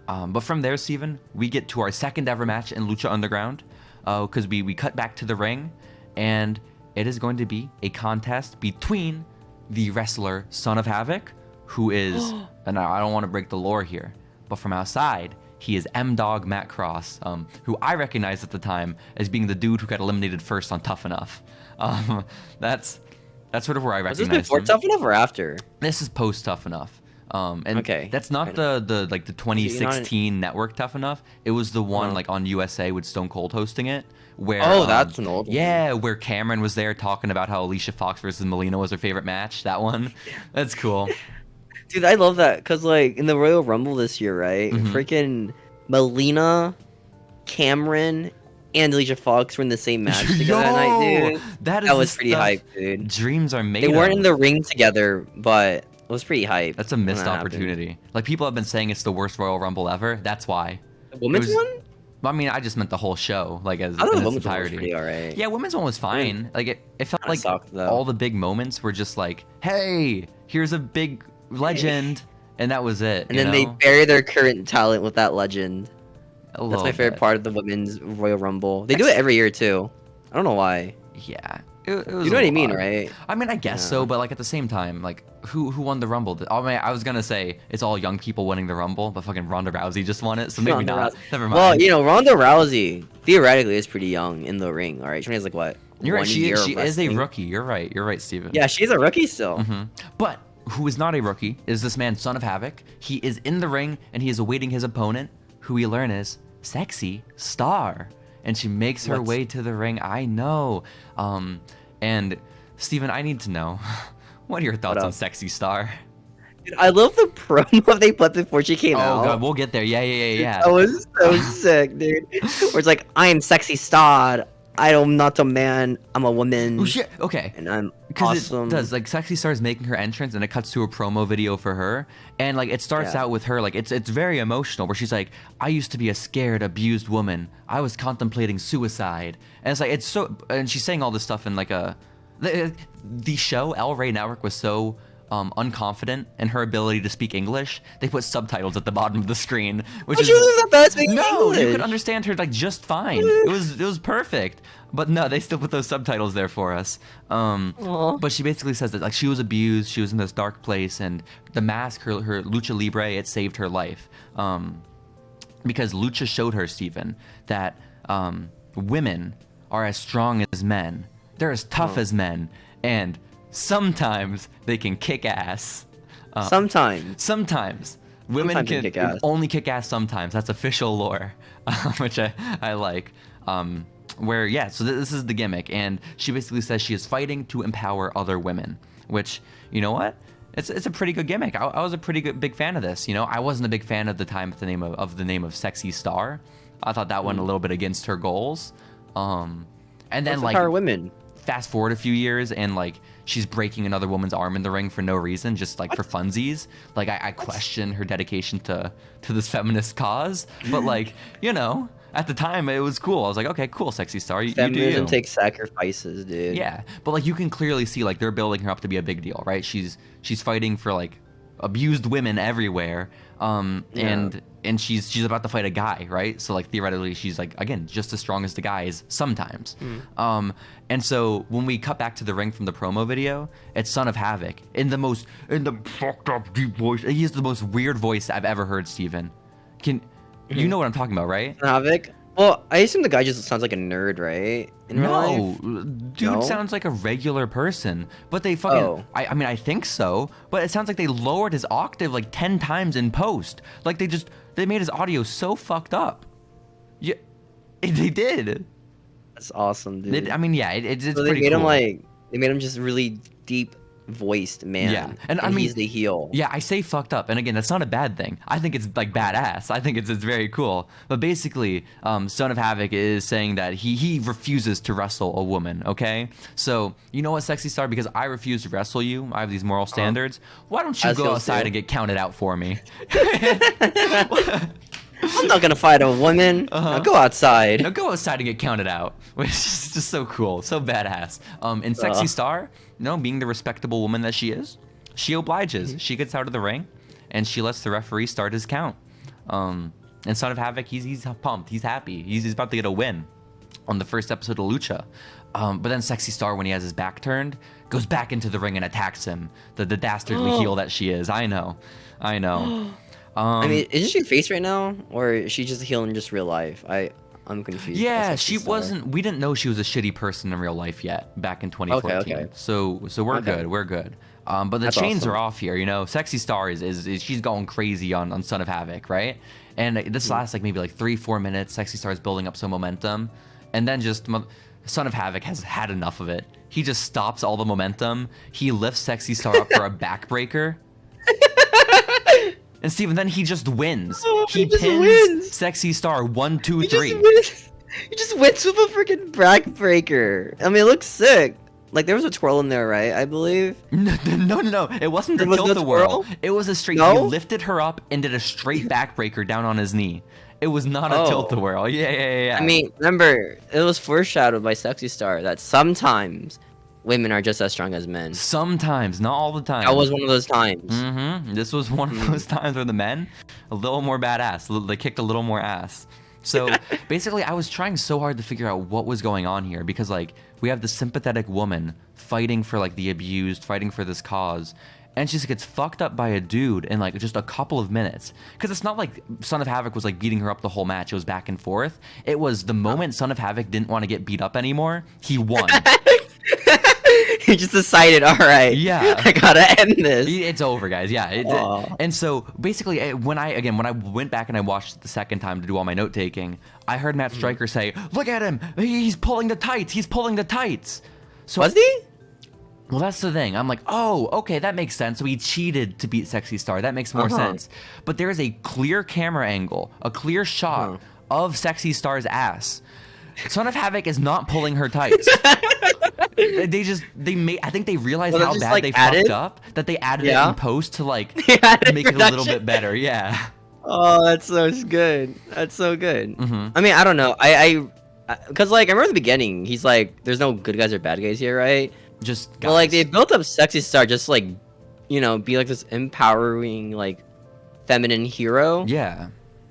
But from there, Steven, we get to our second ever match in Lucha Underground, because we cut back to the ring, and it is going to be a contest between the wrestler Son of Havoc who is, and I don't want to break the lore here, but from outside, he is M-Dog Matt Cross, who I recognized at the time as being the dude who got eliminated first on Tough Enough. That's sort of where I recognized him. Was this before Tough Enough or after? This is post Tough Enough. And okay. That's not the 2016 network Tough Enough. It was the one like on USA with Stone Cold hosting it. Where, that's an old one. Yeah, where Cameron was there talking about how Alicia Fox versus Melina was her favorite match. That one. That's cool. Dude, I love that because, like, in the Royal Rumble this year, right? Freaking Melina, Cameron, and Alicia Fox were in the same match together that night, dude. That was pretty hype, dude. Dreams are made. They weren't in the ring together, but it was pretty hype. That's a missed opportunity. Like, people have been saying it's the worst Royal Rumble ever. That's why. The women's one? I mean, I just meant the whole show, like as I thought in the its women's one was entirety. pretty alright. Yeah, women's one was fine. Like it felt like sucked, though. all the big moments were just like, hey, here's a big legend, and that was it. And then they bury their current talent with that legend. That's my favorite part of the women's Royal Rumble. They do it every year too. I don't know why. Yeah. It was you know what I mean, right? I mean, I guess so, but like at the same time, like who won the Rumble? I mean, I was gonna say it's all young people winning the Rumble, but fucking Ronda Rousey just won it, so maybe not. Never mind. Well, you know, Ronda Rousey theoretically is pretty young in the ring. All right, she has like what? You're right. She is a rookie. You're right. You're right, Steven. Yeah, she's a rookie still. But who is not a rookie is this man, Son of Havoc. He is in the ring and he is awaiting his opponent, who we learn is Sexy Star, and she makes her way to the ring. I know. And Steven, I need to know, what are your thoughts on Sexy Star? Dude, I love the promo they put before she came out. Oh god, we'll get there. Yeah. That was so sick, dude. Where it's like, I am Sexy Star. I'm not a man. I'm a woman. Oh shit. Okay. And I'm awesome. It does, like, Sexy Star is making her entrance, and it cuts to a promo video for her, and like it starts out with her, like it's very emotional, where she's like, I used to be a scared, abused woman. I was contemplating suicide, and it's like it's so, and she's saying all this stuff in like the show El Rey Network was so unconfident in her ability to speak English, they put subtitles at the bottom of the screen, which is no, you could understand her like just fine. It was perfect, but no, they still put those subtitles there for us. But she basically says that like she was abused, she was in this dark place, and the mask, her lucha libre, it saved her life, because lucha showed her, Steven, that women are as strong as men, they're as tough as men, and sometimes they can kick ass. Sometimes. Women can only kick ass sometimes. That's official lore, which I like. So this is the gimmick, and she basically says she is fighting to empower other women, which, you know what? It's a pretty good gimmick. I was a pretty big fan of this. You know, I wasn't a big fan of the time at the name of Sexy Star. I thought that went a little bit against her goals. And then like empower women. Fast forward a few years, and like she's breaking another woman's arm in the ring for no reason, just like for funsies. Like I question her dedication to this feminist cause, but like, you know, at the time it was cool. I was like, okay, cool, Sexy Star, you do you. Feminism takes sacrifices, dude. Yeah, but like you can clearly see like they're building her up to be a big deal, right? She's fighting for like abused women everywhere, and she's about to fight a guy, right? So like theoretically she's like, again, just as strong as the guys sometimes. And so when we cut back to the ring from the promo video, it's Son of Havoc in the fucked up deep voice. He has the most weird voice I've ever heard, Steven. You know what I'm talking about, right? Havoc? Well, I assume the guy just sounds like a nerd, right? Dude sounds like a regular person. But they fucking... I mean, I think so. But it sounds like they lowered his octave like 10 times in post. Like they made his audio so fucked up. Yeah, they did. That's awesome, dude. It's so pretty cool. They made him just really deep voiced man. Yeah, and I mean, he's the heel. Yeah, I say fucked up, and again, that's not a bad thing. I think it's like badass. I think it's very cool. But basically, Son of Havoc is saying that he refuses to wrestle a woman. Okay, so you know what, Sexy Star? Because I refuse to wrestle you, I have these moral standards. Why don't you go outside and get counted out for me? I'm not gonna fight a woman. Now go outside. Now go outside and get counted out, which is just so cool, so badass. And Sexy Star, being the respectable woman that she is, she obliges. She gets out of the ring, and she lets the referee start his count. And Son of Havoc, he's pumped. He's happy. He's about to get a win. on the first episode of Lucha. But then Sexy Star, when he has his back turned, goes back into the ring and attacks him. The dastardly heel that she is. I know. I mean, is she face right now, or is she just a heel in just real life? I'm confused. Yeah, she wasn't. We didn't know she was a shitty person in real life yet back in 2014. Okay. So we're good. We're good. But the chains are off here. You know, Sexy Star is she's going crazy on Son of Havoc, right? And this lasts like maybe like 3-4 minutes. Sexy Star is building up some momentum, and then just Son of Havoc has had enough of it. He just stops all the momentum. He lifts Sexy Star up for a backbreaker. And Steven, then he just wins. He pins Sexy Star 1, 2, 3. He just wins with a freaking backbreaker. I mean, it looks sick. Like, there was a twirl in there, right? I believe. No. It wasn't a tilt-a-whirl. It was a straight. He lifted her up and did a straight backbreaker down on his knee. It was not a tilt-a-whirl. Yeah. I mean, remember, it was foreshadowed by Sexy Star that sometimes women are just as strong as men. Sometimes, not all the time. That was one of those times. This was one of those times where the men, a little more badass. They kicked a little more ass. So basically, I was trying so hard to figure out what was going on here because, like, we have the sympathetic woman fighting for, like, the abused, fighting for this cause, and she just gets fucked up by a dude in, like, just a couple of minutes. Because it's not like Son of Havoc was, like, beating her up the whole match. It was back and forth. It was the moment Son of Havoc didn't want to get beat up anymore, he won. He just decided, all right, yeah, I gotta end this. It's over, guys. Yeah. And so basically, when I went back and I watched it the second time to do all my note taking, I heard Matt Striker say, "Look at him! He's pulling the tights. He's pulling the tights." So was he? Well, that's the thing. I'm like, oh, okay, that makes sense. So he cheated to beat Sexy Star. That makes more sense. But there is a clear camera angle, a clear shot of Sexy Star's ass. Son of Havoc is not pulling her tights. I think they realized how bad they fucked up that they added it in post to like make it a little bit better. Yeah. Oh, that's so good. That's so good. I mean, I don't know. Because like I remember the beginning, he's like, "There's no good guys or bad guys here, right?" Just guys. Well, like they built up Sexy Star just like, you know, be like this empowering like feminine hero. Yeah.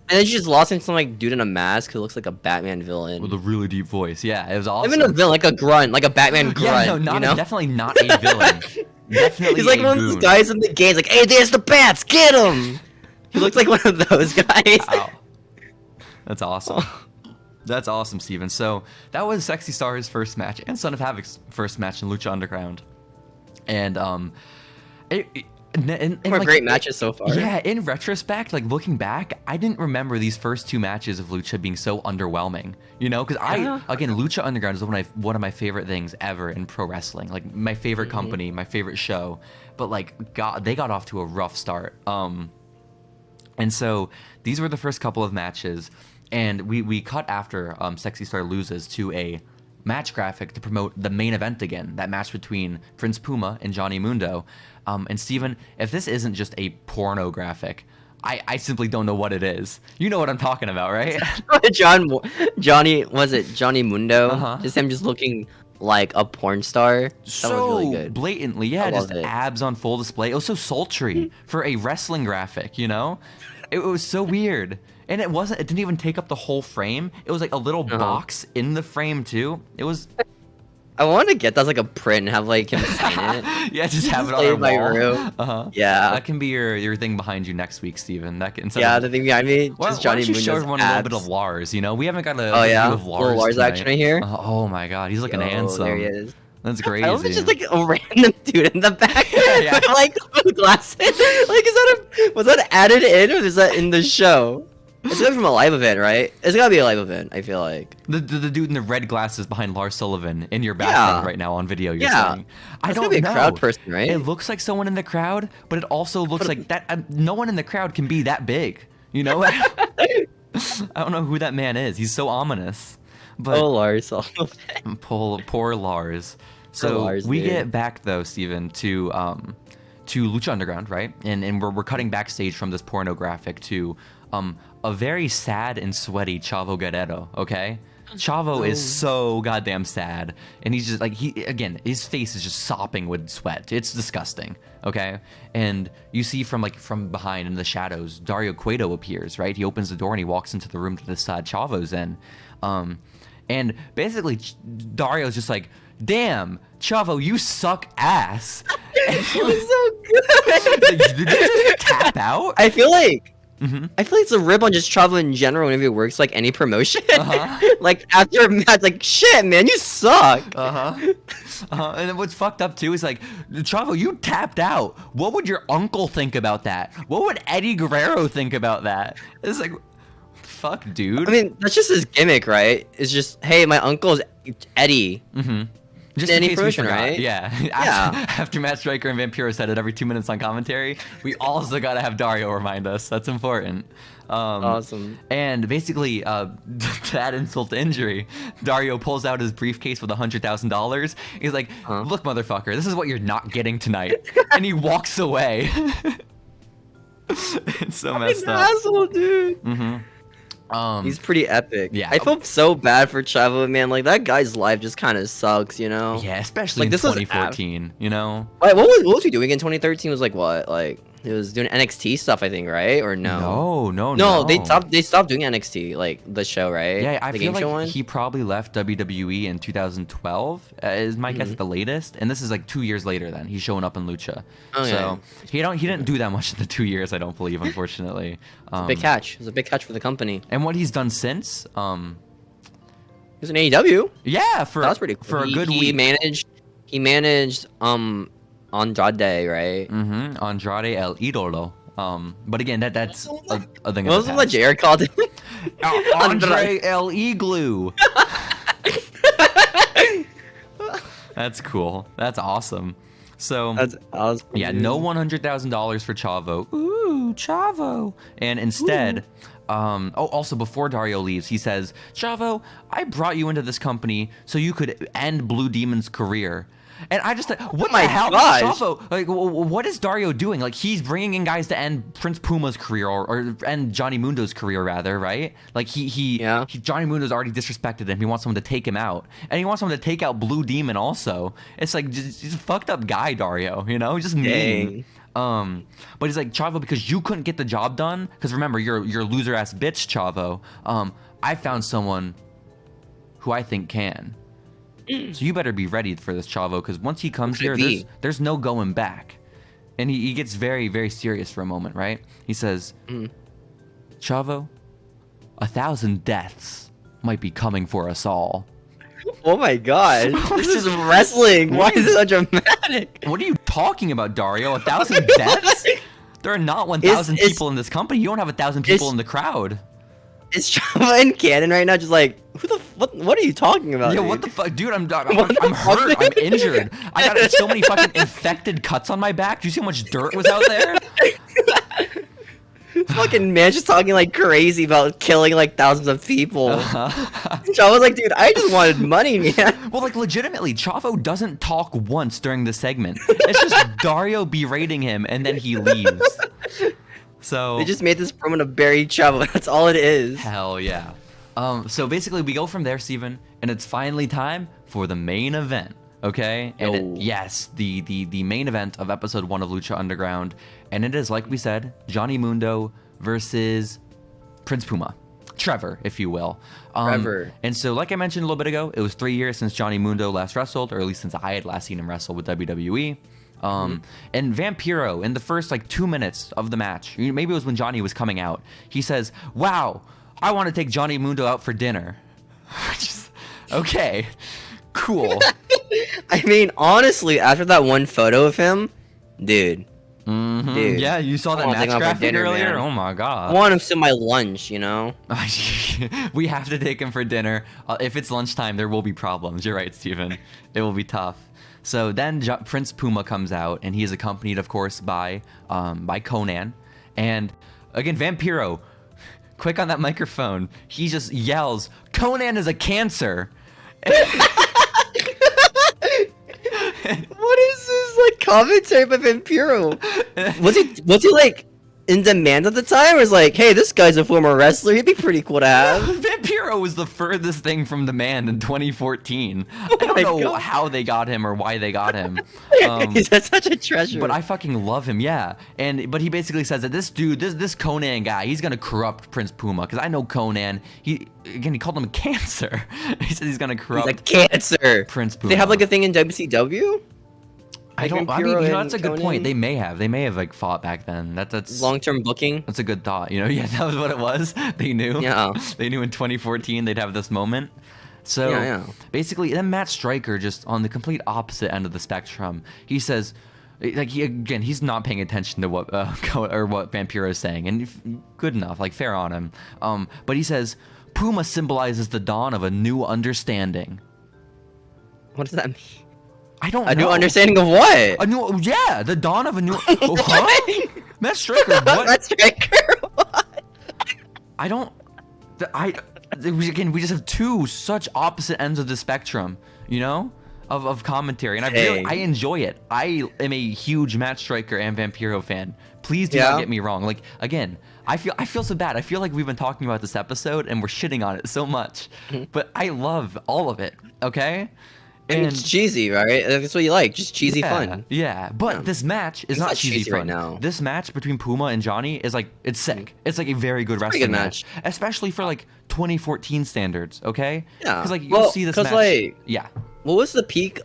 And then she just lost into some like dude in a mask who looks like a Batman villain with a really deep voice. Yeah, it was awesome. Even a villain, like a grunt, like a Batman grunt. Yeah, no, you know? definitely not a villain. Definitely, he's like one of those guys in the games, like, "Hey, there's the bats, get him!" He looks like one of those guys. Wow. That's awesome. That's awesome, Steven. So that was Sexy Star's first match and Son of Havoc's first match in Lucha Underground, and like, great matches so far. Yeah, in retrospect, like looking back, I didn't remember these first two matches of Lucha being so underwhelming. You know, because again, Lucha Underground is one of my favorite things ever in pro wrestling. Like my favorite company, my favorite show. But like, they got off to a rough start. And so these were the first couple of matches, and we cut after Sexy Star loses to a match graphic to promote the main event again, that match between Prince Puma and Johnny Mundo. And Steven, if this isn't just a porno graphic, I simply don't know what it is. You know what I'm talking about, right? Johnny Mundo? Just him just looking like a porn star. That so was really good. Blatantly, yeah, just abs on full display. It was so sultry for a wrestling graphic, you know? It was so weird. And it didn't even take up the whole frame. It was like a little box in the frame too. It was... I want to get that as like a print and have like him sign it. Yeah, just have it on our my wall. Room. Yeah. That can be your thing behind you next week, Steven. The thing behind me. Just Johnny Mundo's show everyone a little bit of Lars, you know? We haven't got a view of Lars Lars action right here. Oh my god, he's looking handsome. There he is. That's crazy. I love it's just like a random dude in the back with like glasses. Like, was that added in or is that in the show? It's coming from a live event, right? It's gotta be a live event, I feel like. The dude in the red glasses behind Lars Sullivan in your background right now on video, you're saying. I don't know. It's gotta be a crowd person, right? It looks like someone in the crowd, but it also looks like that. No one in the crowd can be that big, you know? I don't know who that man is. He's so ominous. But Lars Sullivan. Poor Lars. So we get back though, Steven, to Lucha Underground, right? And we're cutting backstage from this pornographic to a very sad and sweaty Chavo Guerrero, okay? Chavo is so goddamn sad, and he's just like, his face is just sopping with sweat. It's disgusting, okay? And you see from behind in the shadows, Dario Cueto appears, right? He opens the door and he walks into the room to the side Chavo's in. And basically, Dario's just like, damn, Chavo, you suck ass. It was so good. Did you just tap out? I feel like it's a rip on just Chavo in general whenever it works like any promotion. Like after a match, like shit, man, you suck. And then what's fucked up too is like, Chavo, you tapped out. What would your uncle think about that? What would Eddie Guerrero think about that? It's like, fuck, dude. I mean, that's just his gimmick, right? It's just, hey, my uncle's Eddie. Just in any promotion, right? Yeah. After Matt Striker and Vampiro said it every 2 minutes on commentary, we also gotta have Dario remind us. That's important. Awesome. And basically, to add insult to injury, Dario pulls out his briefcase with $100,000. He's like, "Look, motherfucker, this is what you're not getting tonight," and he walks away. It's so messed up. Asshole, dude. He's pretty epic. Yeah, I felt so bad for Chavo, man. Like that guy's life just kind of sucks, you know. Yeah, especially like, in 2014. You know. Wait, what was he doing in 2013? Was like what? Like he was doing NXT stuff, I think, right? Or no? No. They stopped doing NXT, like the show, right? Yeah, I feel like he probably left WWE in 2012. Is my guess at the latest, and this is like 2 years later. Then he's showing up in Lucha. Okay. So he didn't do that much in the 2 years, I don't believe, unfortunately. It's a big catch. It's a big catch for the company. And what he's done since, he was in AEW. Yeah, that was pretty cool. For a good week. He managed Andrade, right? Andrade El Idolo. But again, that's a thing. What was what JR called him? Andre El Igloo. That's cool. That's awesome. So that's awesome. Yeah, no $100,000 for Chavo. Ooh, Chavo. And instead, also before Dario leaves, he says, "Chavo, I brought you into this company so you could end Blue Demon's career." And I just thought, what the hell, Chavo? Like, what is Dario doing? Like, he's bringing in guys to end Prince Puma's career or end Johnny Mundo's career, rather, right? Like, Johnny Mundo's already disrespected him. He wants someone to take him out, and he wants someone to take out Blue Demon also. It's like he's a fucked up guy, Dario. You know, just mean. But he's like, Chavo, because you couldn't get the job done. Because remember, you're a loser ass bitch, Chavo. I found someone who I think can. So you better be ready for this, Chavo, because once he comes here, there's no going back. And he gets very, very serious for a moment, right? He says, Chavo, 1,000 deaths might be coming for us all. Oh my god. This is wrestling. Why is it so dramatic? What are you talking about, Dario? 1,000 deaths? There are not 1,000 people in this company. You don't have 1,000 people in the crowd. Is Chavo in canon right now just like, what are you talking about? Yeah, dude? What the fuck? Dude, I'm hurt. I'm injured. I got so many fucking infected cuts on my back. Do you see how much dirt was out there? Fucking man just talking like crazy about killing like thousands of people. Chavo's like, dude, I just wanted money, man. Well, like legitimately, Chavo doesn't talk once during the segment. It's just Dario berating him and then he leaves. So they just made this promo to bury Chavo. That's all it is. Hell yeah. So basically, we go from there, Steven, and it's finally time for the main event. Okay, and yes, the main event of episode 1 of Lucha Underground, and it is, like we said, Johnny Mundo versus Prince Puma, Trevor, if you will. Trevor. And so, like I mentioned a little bit ago, it was 3 years since Johnny Mundo last wrestled, or at least since I had last seen him wrestle with WWE. And Vampiro, in the first like 2 minutes of the match, maybe it was when Johnny was coming out, he says, "Wow, I want to take Johnny Mundo out for dinner." Just, okay, cool. I mean, honestly, after that one photo of him, dude. Dude, yeah, you saw that match graphic earlier? Man. Oh my god. I want him to my lunch, you know? We have to take him for dinner. If it's lunchtime, there will be problems. You're right, Steven. It will be tough. So then Prince Puma comes out, and he is accompanied, of course, by Conan. And again, Vampiro, quick on that microphone, he just yells, "Conan is a cancer!" What is this like commentary by Vampiro? Was he like in demand at the time, or was like, hey, this guy's a former wrestler, he'd be pretty cool to have? Vampiro Vampiro was the furthest thing from the man in 2014. I don't know how they got him or why they got him. He's such a treasure. But I fucking love him, yeah. But he basically says that this dude, this Conan guy, he's gonna corrupt Prince Puma. Because I know Conan. He called him cancer. He said he's gonna corrupt. He's a cancer. Prince Puma. They have like a thing in WCW. I mean, that's a good point. They may have like fought back then. That's long-term booking. That's a good thought. Yeah, that was what it was. They knew. Yeah. They knew in 2014 they'd have this moment. So basically, then Matt Striker, just on the complete opposite end of the spectrum, he says, like he's not paying attention to what what Vampiro is saying, and good enough, like fair on him. But he says Puma symbolizes the dawn of a new understanding. What does that mean? I don't know. A new understanding of what? The dawn of a new. Huh? Matt Striker, what? Matt Striker, what? We just have two such opposite ends of the spectrum, of commentary, and I enjoy it. I am a huge Matt Striker and Vampiro fan. Please do not get me wrong. Like, again, I feel so bad. I feel like we've been talking about this episode and we're shitting on it so much, but I love all of it. Okay. And it's cheesy, right? That's what you like, just cheesy fun. Yeah, but this match is not cheesy fun. Right now. This match between Puma and Johnny is like, it's sick. It's like a very good wrestling match, especially for like 2014 standards. Okay. Yeah. Because like you'll see this match. Like, yeah. What was the peak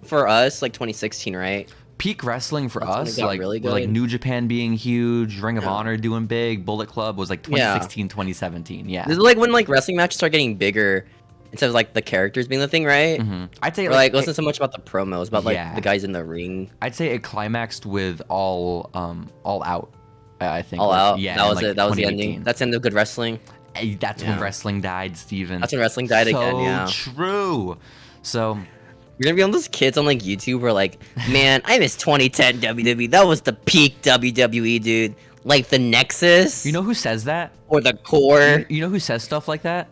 for us? Like 2016, right? Peak wrestling for us, like really good. Like New Japan being huge, Ring of Honor doing big, Bullet Club was like 2016, 2017. Yeah. This is like when like wrestling matches start getting bigger. Instead of like the characters being the thing, right? Mm-hmm. I'd say it wasn't so much about the promos, but like the guys in the ring. I'd say it climaxed with All Out. I think All Out. Yeah, that was it. That was the ending. That's the end of good wrestling. That's when wrestling died, Steven. That's when wrestling died again. Yeah. True. So you're gonna be on those kids on like YouTube who are like, man, I miss 2010 WWE. That was the peak WWE, dude. Like the Nexus. You know who says that? Or the Core. You know who says stuff like that?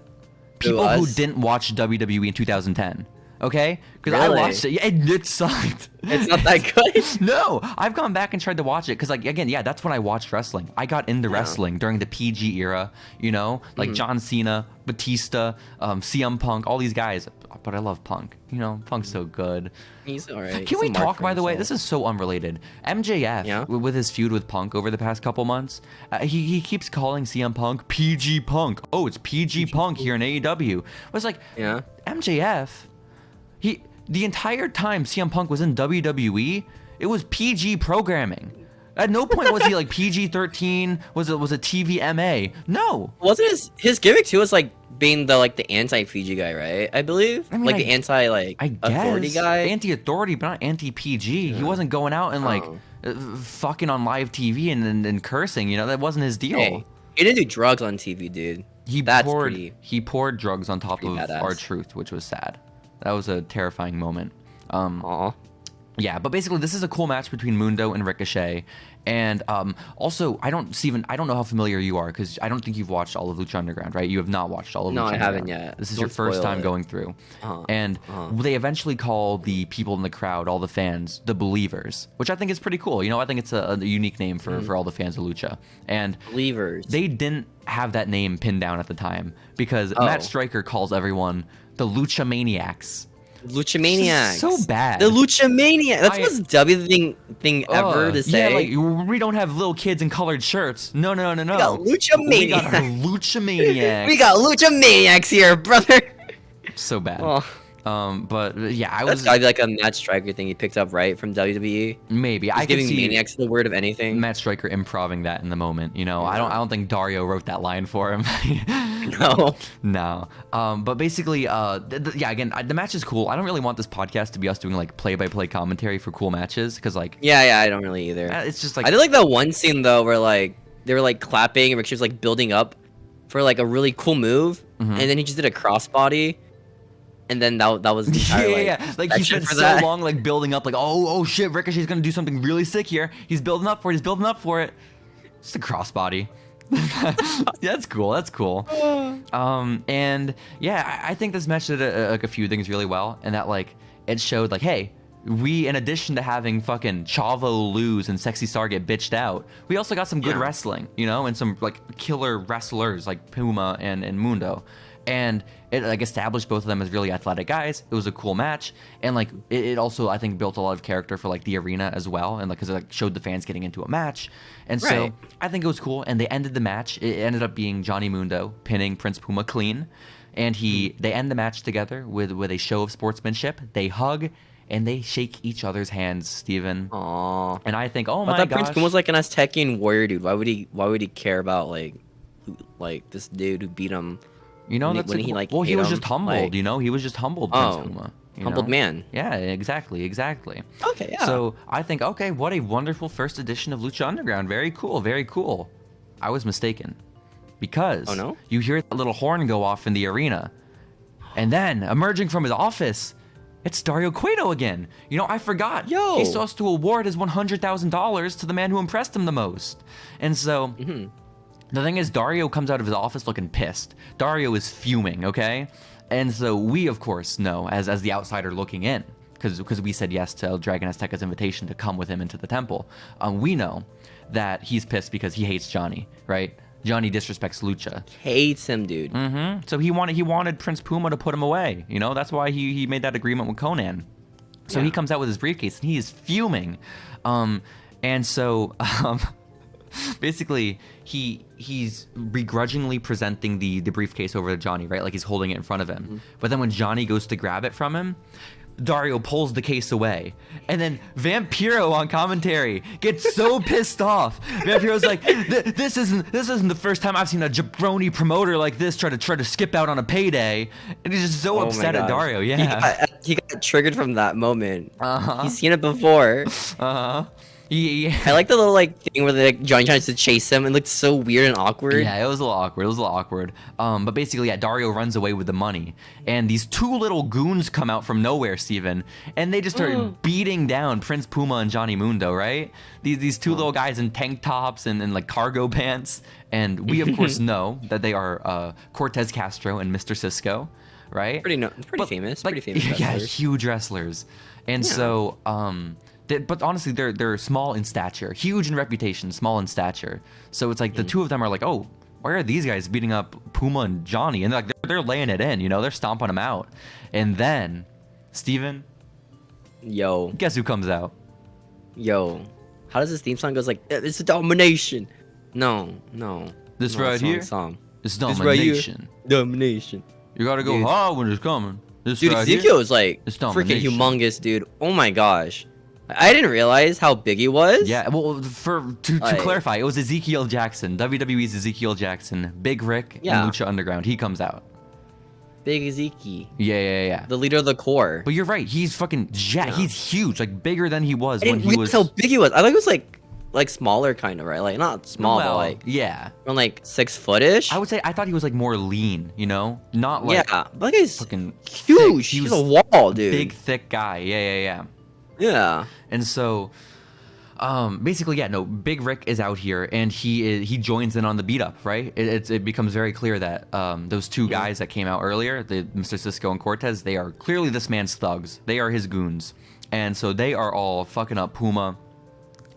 People who didn't watch WWE in 2010, okay? Because I watched it. Yeah, it sucked. It's not that good? No, I've gone back and tried to watch it because, like, again, that's when I watched wrestling. I got into wrestling during the PG era, like John Cena, Batista, CM Punk, all these guys. But I love Punk. Punk's so good. He's alright. Can we talk, by the way? This is so unrelated. MJF, with his feud with Punk over the past couple months, he keeps calling CM Punk PG Punk. Oh, it's PG Punk here in AEW. It's like, MJF, the entire time CM Punk was in WWE, it was PG programming. At no point was he like PG-13, was it TVMA? No. Wasn't his gimmick too was like being the anti-PG guy, right? I believe. I mean, like the anti-authority guy. Anti-authority, but not anti-PG. He wasn't going out and fucking on live TV and cursing. That wasn't his deal. Hey, he didn't do drugs on TV, dude. He poured drugs on top of badass. R-Truth, which was sad. That was a terrifying moment. Aw. Yeah, but basically this is a cool match between Mundo and Ricochet. And also, I don't know how familiar you are because I don't think you've watched all of Lucha Underground, right? You have not watched all of Lucha Underground. No, I haven't yet. This is your first time going through. And they eventually call the people in the crowd, all the fans, the Believers, which I think is pretty cool. I think it's a unique name for all the fans of Lucha. And Believers. They didn't have that name pinned down at the time because Matt Striker calls everyone the Lucha Maniacs. Lucha Maniacs. So bad. The Lucha Maniacs. That's the most W thing ever to say. Yeah, like we don't have little kids in colored shirts. No. We got Lucha Maniacs. We got our Lucha Maniacs. We got Lucha Maniacs here, brother. So bad. But yeah, That's gotta be like a Matt Striker thing he picked up right from WWE. Maybe I giving Maniacs the word of anything. Matt Striker improving that in the moment. I don't think Dario wrote that line for him. No. But basically, again, the match is cool. I don't really want this podcast to be us doing like play-by-play commentary for cool matches because like I don't really either. It's just like I did like that one scene though where like they were like clapping and Ricochet was like building up for like a really cool move, and then he just did a crossbody. And then that was the entire, like he spent so long like building up, like oh shit, Ricochet's gonna do something really sick here. He's building up for it. Just a crossbody. That's cool. And I think this match did a few things really well, and that like it showed like, hey, we, in addition to having fucking Chavo lose and Sexy Star get bitched out, we also got some good wrestling, you know, and some like killer wrestlers like Puma and Mundo. And it like established both of them as really athletic guys. It was a cool match, and like it also, I think, built a lot of character for like the arena as well, and like because it like showed the fans getting into a match. And so I think it was cool. And they ended the match. It ended up being Johnny Mundo pinning Prince Puma clean, and they end the match together with a show of sportsmanship. They hug and they shake each other's hands, Steven. Aww. And I think, oh my gosh, Prince Puma was like an Aztecian warrior dude. Why would he care about like this dude who beat him? You know, that's he was just humbled. Like, you know, he was just humbled. Prince Puma, humbled man. Yeah, exactly. Okay, yeah. So I think, okay, what a wonderful first edition of Lucha Underground. Very cool, very cool. I was mistaken, because you hear that little horn go off in the arena, and then emerging from his office, it's Dario Cueto again. You know, I forgot. Yo, he's supposed to award his $100,000 to the man who impressed him the most, and so. The thing is, Dario comes out of his office looking pissed. Dario is fuming, okay? And so we, of course, know, as the outsider looking in, because we said yes to El Dragon Azteca's invitation to come with him into the temple, we know that he's pissed because he hates Johnny, right? Johnny disrespects Lucha. Hates him, dude. So he wanted Prince Puma to put him away, you know? That's why he made that agreement with Conan. So he comes out with his briefcase, and he is fuming. And so... basically, he's begrudgingly presenting the briefcase over to Johnny, right? Like he's holding it in front of him. But then when Johnny goes to grab it from him, Dario pulls the case away. And then Vampiro on commentary gets so pissed off. Vampiro's like, this isn't the first time I've seen a jabroni promoter like this try to skip out on a payday. And he's just so upset at Dario. Yeah. He got triggered from that moment. He's seen it before. Yeah. I like the little thing where Johnny tries to chase him. It looked so weird and awkward. Yeah, it was a little awkward. But basically, Dario runs away with the money, and these two little goons come out from nowhere, Steven, and they just start beating down Prince Puma and Johnny Mundo, right? These two little guys in tank tops and like cargo pants, and we of course know that they are Cortez Castro and Mr. Cisco, right? Pretty famous. Pretty famous. Yeah, huge wrestlers, and so but honestly, they're small in stature, huge in reputation, small in stature. So it's like the two of them are like, oh, why are these guys beating up Puma and Johnny? And they're laying it in, you know, they're stomping them out. And then, Steven, guess who comes out? How does this theme song goes like, it's a domination? No. This right here, song. It's domination. Domination. You gotta go hard when it's coming. This dude, right Ezekiel is like freaking humongous, dude. Oh my gosh. I didn't realize how big he was. Yeah, well, to clarify, it was Ezekiel Jackson, WWE's Ezekiel Jackson, Big Rick in Lucha Underground. He comes out. Big Ezekiel. Yeah. The leader of the core. But you're right. He's fucking he's huge, like bigger than he was when he was. How big he was? I thought he was like smaller, kind of, right? Like not small, but like around like 6 foot-ish. I would say I thought he was like more lean, you know, not like but he's fucking huge. He's a wall, dude. Big, thick guy. Yeah. And so, basically, Big Rick is out here, and he joins in on the beat up, right? It becomes very clear that those two guys that came out earlier, the Mr. Cisco and Cortez, they are clearly this man's thugs. They are his goons, and so they are all fucking up Puma.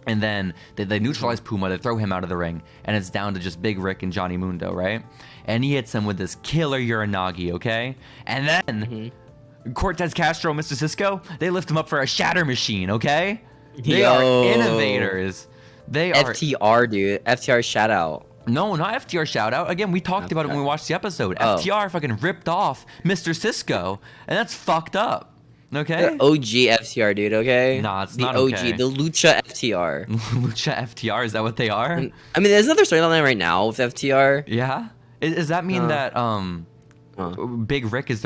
And then they neutralize Puma, they throw him out of the ring, and it's down to just Big Rick and Johnny Mundo, right? And he hits him with this killer Uranagi, okay? And then Cortez Castro and Mr. Cisco, they lift him up for a shatter machine, okay? They are innovators. They are FTR, dude. FTR shout out. No, not FTR shout out. Again, we talked about it when we watched the episode. FTR fucking ripped off Mr. Cisco, and that's fucked up. Okay? They're OG FTR, dude, okay? Nah, it's not OG, okay. the Lucha FTR. Lucha FTR, is that what they are? I mean, there's another storyline right now with FTR. Yeah? Does that mean that Big Rick is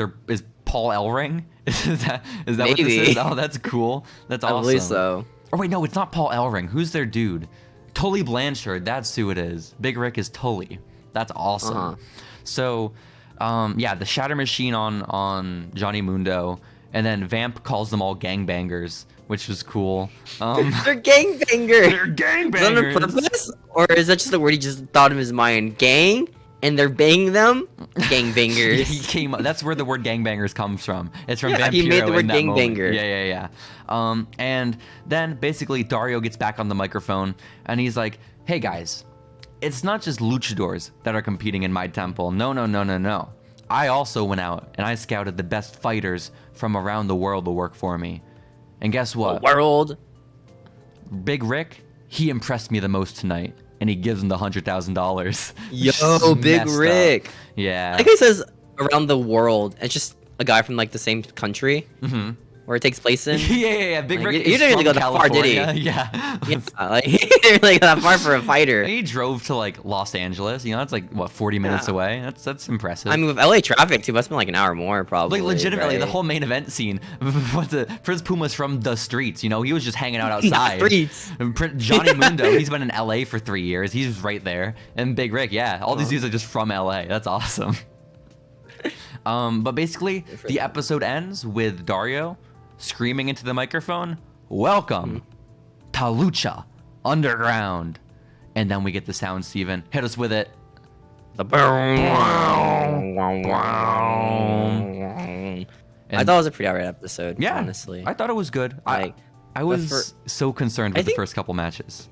Paul Ellring? is that what this is? Oh, that's cool. That's awesome. I believe so. Oh wait, no, it's not Paul Ellring. Who's their dude? Tully Blanchard. That's who it is. Big Rick is Tully. That's awesome. So, the shatter machine on Johnny Mundo, and then Vamp calls them all gangbangers, which was cool. They're gangbangers. They're gangbangers. Is that on purpose, or is that just a word he just thought in his mind? Gang and they're banging them, gangbangers. He came. That's where the word gangbangers comes from. It's from Vampiro. He made the word in that gangbanger. moment. Yeah. And then basically Dario gets back on the microphone and he's like, "Hey guys, it's not just luchadors that are competing in my temple. No. I also went out and I scouted the best fighters from around the world to work for me. And guess what? The world. Big Rick, he impressed me the most tonight." And he gives him the $100,000. Yo, Big Rick. Yeah. Like he says, around the world. It's just a guy from like the same country where it takes place in. Yeah. Big like, Rick. You didn't really go that far, did he? Yeah. Like he didn't really go that far for a fighter. He drove to like Los Angeles. You know, it's like what 40 minutes away. That's impressive. I mean, with LA traffic too, that's been like an hour more probably. Like legitimately, right? the whole main event scene. Prince Puma's from the streets. You know, he was just hanging out outside. The streets. And Johnny Mundo, he's been in LA for 3 years. He's right there. And Big Rick, yeah, all these dudes are just from LA. That's awesome. But basically, the episode ends with Dario screaming into the microphone, "Welcome to Lucha Underground." And then we get the sound, Steven. Hit us with it. The boom. I thought it was a pretty alright episode, honestly. I thought it was good. Like, I was so concerned with the first couple matches.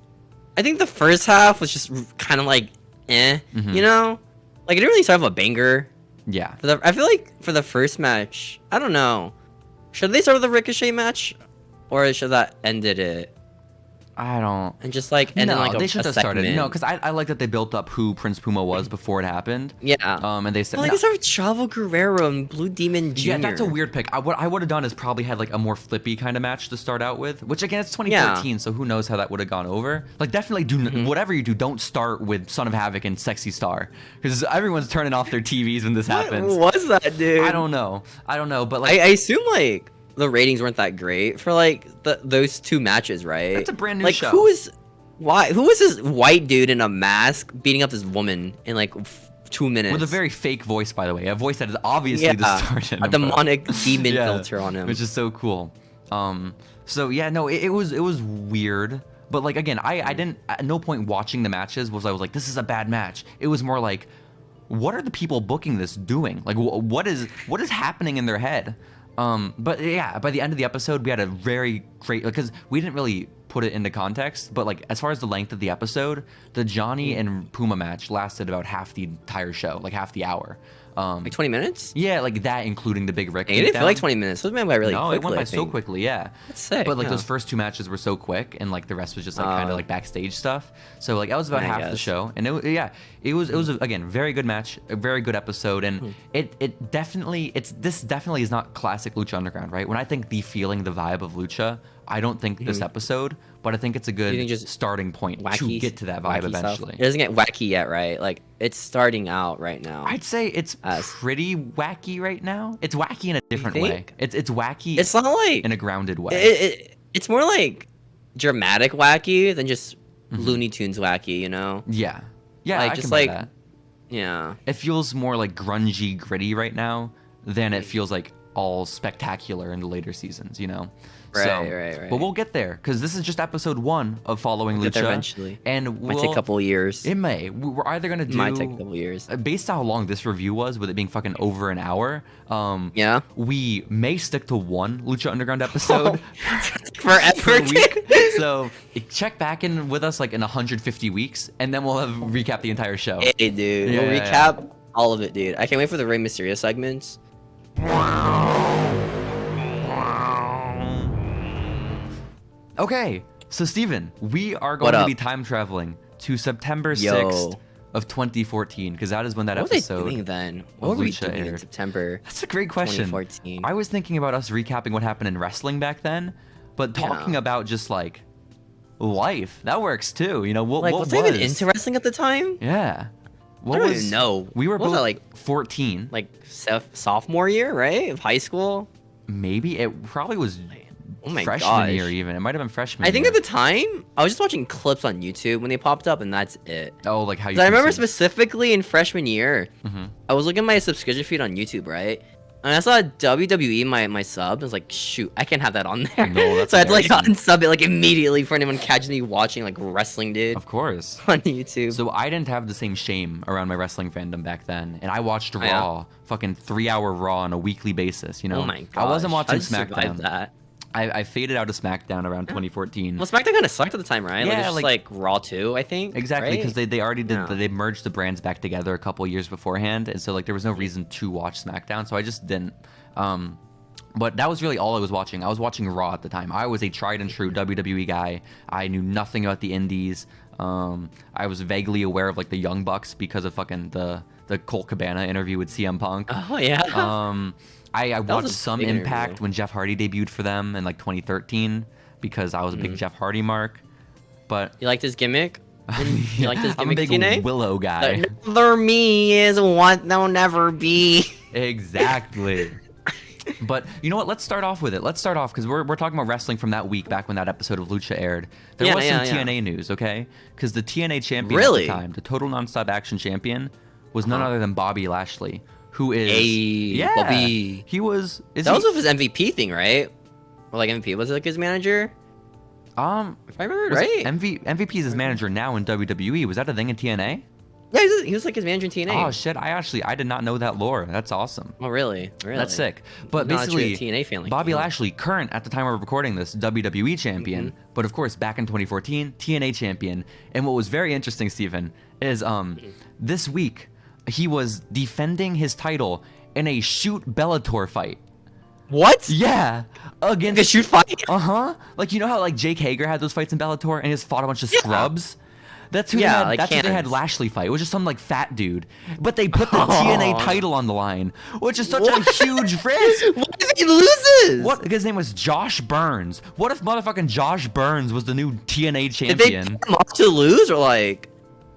I think the first half was just kind of like, you know? Like, it didn't really start with a banger. Yeah. I feel like for the first match, I don't know. Should they start with a Ricochet match? Or should that ended it? I don't. And just like ended like they should have started. No, because I like that they built up who Prince Puma was before it happened. Yeah. And they said. But like, they started with Chavo Guerrero and Blue Demon Jr. Yeah, that's a weird pick. What I would have done is probably had like a more flippy kind of match to start out with. Which again, it's 2014, so who knows how that would have gone over. Like, definitely do whatever you do. Don't start with Son of Havoc and Sexy Star, because everyone's turning off their TVs when this happens. What was that, dude? I don't know, but like I assume like the ratings weren't that great for like those two matches, right? That's a brand new like, show. Who is this white dude in a mask beating up this woman in like 2 minutes? With a very fake voice, by the way. A voice that is obviously distorted. A demonic demon filter on him. Which is so cool. So yeah, no, it was weird. But like, again, I didn't, at no point watching the matches I was like, this is a bad match. It was more like, what are the people booking this doing? Like, what is happening in their head? But yeah, by the end of the episode, we had a very great, because we didn't really put it into context, but like as far as the length of the episode, the Johnny and Puma match lasted about half the entire show, like half the hour. Like 20 minutes? Yeah, like that, including the Big Rick. It didn't feel like 20 minutes. It went by really quickly. No, it went by so quickly, yeah. That's sick. But like those first two matches were so quick, and like the rest was just like kind of like backstage stuff. So like that was about half the show, and it was again very good match, a very good episode, and it definitely this definitely is not classic Lucha Underground, right? When I think the feeling, the vibe of Lucha, I don't think this episode, but I think it's a good starting point to get to that vibe eventually. It doesn't get wacky yet, right? Like, it's starting out right now. I'd say it's pretty wacky right now. It's wacky in a different way. It's wacky. It's not like in a grounded way. It's more like dramatic wacky than just Looney Tunes wacky, you know? Yeah, like, I just can buy like that. Yeah. It feels more like grungy, gritty right now than it feels like all spectacular in the later seasons, you know? Right. But we'll get there, because this is just episode 1 of Following Lucha. Eventually. And might take a couple of years. It may. We're either going to do... Might take a couple of years. Based on how long this review was, with it being fucking over an hour, we may stick to one Lucha Underground episode per week. So check back in with us like in 150 weeks, and then we'll recap the entire show. Hey, dude. We'll recap all of it, dude. I can't wait for the Rey Mysterio segments. Okay, so Steven, we are going to be time traveling to September 6th of 2014, because that is when that episode. What were they doing then? What were we doing in September? That's a great question. 2014. I was thinking about us recapping what happened in wrestling back then, but talking about just like life, that works too. You know, what was I even into wrestling at the time? Yeah. I don't even know. We were both like 14. Like sophomore year, right? Of high school? Maybe. It probably was freshman gosh. year even. It might have been freshman year. I think at the time, I was just watching clips on YouTube when they popped up, and that's it. Oh, like how you I remember specifically in freshman year, I was looking at my subscription feed on YouTube, right? And I saw WWE my sub. I was like, shoot, I can't have that on there. No, that's so I had to like unsub it like immediately for anyone casually watching like wrestling, dude. Of course. On YouTube. So I didn't have the same shame around my wrestling fandom back then, and I watched Raw, fucking 3-hour Raw on a weekly basis. You know, oh my gosh. I wasn't watching SmackDown. That. I faded out of SmackDown around 2014. Well, SmackDown kind of sucked at the time, right? Yeah, like Raw too, I think. Exactly, because right? they already did. They merged the brands back together a couple years beforehand, and so like there was no reason to watch SmackDown, so I just didn't. But that was really all I was watching. I was watching Raw at the time. I was a tried and true WWE guy. I knew nothing about the indies. I was vaguely aware of like the Young Bucks because of fucking the Colt Cabana interview with CM Punk. Oh yeah. I watched some Impact when Jeff Hardy debuted for them in like 2013 because I was a big Jeff Hardy mark. But you liked his gimmick? You liked his gimmick? I'm a big TNA? Willow guy. Another me is what there'll never be. Exactly. But you know what? Let's start off with it. Let's start off because we're talking about wrestling from that week back when that episode of Lucha aired. There was some TNA news, okay? Because the TNA champion at the time, the Total Nonstop Action champion, was none other than Bobby Lashley, who is Bobby. He was. That was with his MVP thing, right? Or like MVP was it like his manager? If I remember right. MVP is his manager now in WWE. Was that a thing in TNA? Yeah, he was like his manager in TNA. Oh shit! I did not know that lore. That's awesome. Oh really? That's sick. But basically, TNA fan like Bobby Lashley, current at the time we're recording this, WWE champion. But of course, back in 2014, TNA champion. And what was very interesting, Steven, is this week he was defending his title in a shoot Bellator fight. What? Yeah, against a shoot fight. Like you know how like Jake Hager had those fights in Bellator and he just fought a bunch of scrubs. That's who they had. Like that's who they had Lashley fight. It was just some like fat dude, but they put the TNA title on the line, which is such a huge risk. What if he loses? What? His name was Josh Burns. What if motherfucking Josh Burns was the new TNA champion? Did they put him up to lose or like?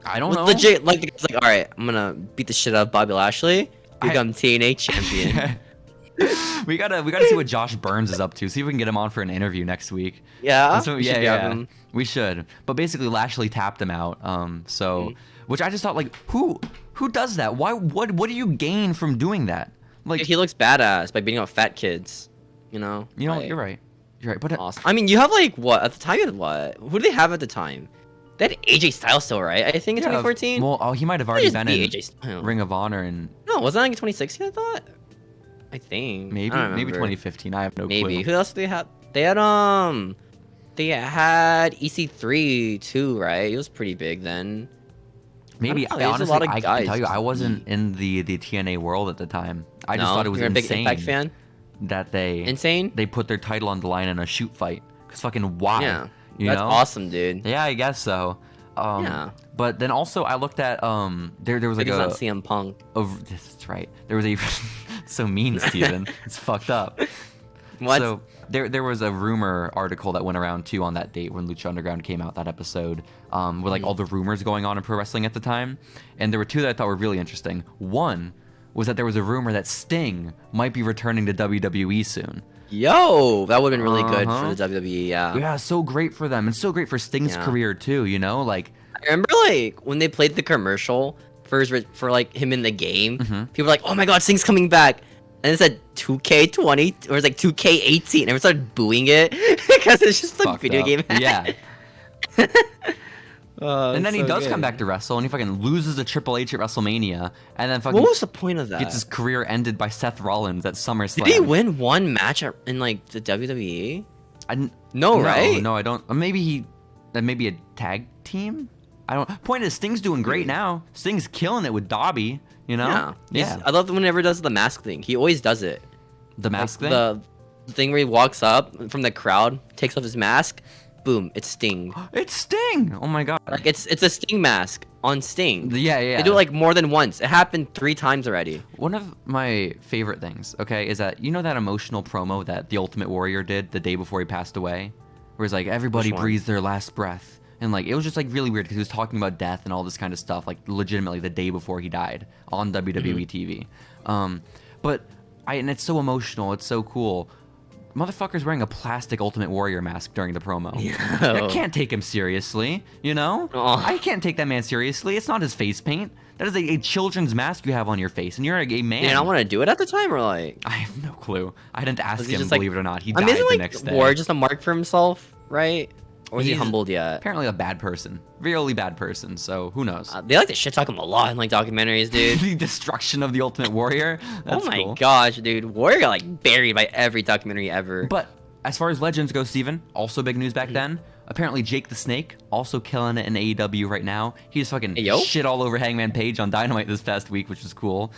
I don't know. Legit, like the guy's like, all right, I'm gonna beat the shit out of Bobby Lashley, become TNA champion. we gotta see what Josh Burns is up to. See if we can get him on for an interview next week. Yeah, we should. But basically, Lashley tapped him out. Which I just thought, like, who does that? Why? What do you gain from doing that? Like, he looks badass by beating up fat kids. You know. Like, you're right. But awesome. I mean, you have like what at the time? You had what? Who do they have at the time? They had AJ Styles still, right? I think in 2014. Well, he might have already been in Ring of Honor and. No, wasn't that like in 2016? I thought. I think maybe 2015. I have no clue. Maybe who else did they have? They had EC3 too, right? It was pretty big then. Maybe honestly, I can tell you, I wasn't in the TNA world at the time. I just thought it was insane. You're a big Impact fan? That they put their title on the line in a shoot fight. Cause fucking why? Yeah, that's awesome, dude. Yeah, I guess so. Yeah. But then also I looked at there was like not CM Punk. Oh, that's right. There was a so mean, Steven. It's fucked up. What? So there was a rumor article that went around too on that date when Lucha Underground came out, that episode, with like all the rumors going on in pro wrestling at the time, and there were two that I thought were really interesting. One was that there was a rumor that Sting might be returning to WWE soon. Yo, that would have been really good for the WWE. Yeah, so great for them, and so great for Sting's career too. You know, like I remember like when they played the commercial for like him in the game, people were like, "Oh my God, Sting's coming back!" And it said 2K20 or it's like 2K18, and everyone started booing it because it's just like video game. Yeah. And then he does come back to wrestle, and he fucking loses to Triple H at WrestleMania, and then fucking. What was the point of that? Gets his career ended by Seth Rollins at SummerSlam. Did he win one match in like the WWE? No, right? No, I don't. Maybe a tag team. I don't. Point is, Sting's doing great now. Sting's killing it with Dobby. You know? Yeah. I love whenever he does the mask thing. He always does it. The mask thing. The thing where he walks up from the crowd, takes off his mask. Boom, it's Sting. It's Sting! Oh my God. Like it's a Sting mask on Sting. Yeah. They do it like more than once. It happened 3 times already. One of my favorite things, okay, is that, you know that emotional promo that the Ultimate Warrior did the day before he passed away? Where it's like, everybody breathes their last breath. And like, it was just like really weird because he was talking about death and all this kind of stuff, like legitimately the day before he died on WWE TV. And it's so emotional. It's so cool. motherfucker's wearing a plastic Ultimate Warrior mask during the promo. Yo. I can't take him seriously, you know? I can't take that man seriously. It's not his face paint. That is a children's mask you have on your face, and you're a man. Did I want to do it at the time, or like? I have no clue. I didn't ask him, just, believe it or not. He died the next day. War just a mark for himself, right? Or is he humbled yet? Apparently a bad person. Really bad person, so who knows? They like to shit talk him a lot in like documentaries, dude. The destruction of the Ultimate Warrior. That's oh my cool. gosh, dude. Warrior got like buried by every documentary ever. But as far as legends go, Steven, also big news back then. Apparently Jake the Snake, also killing it in AEW right now. He just fucking shit all over Hangman Page on Dynamite this past week, which was cool.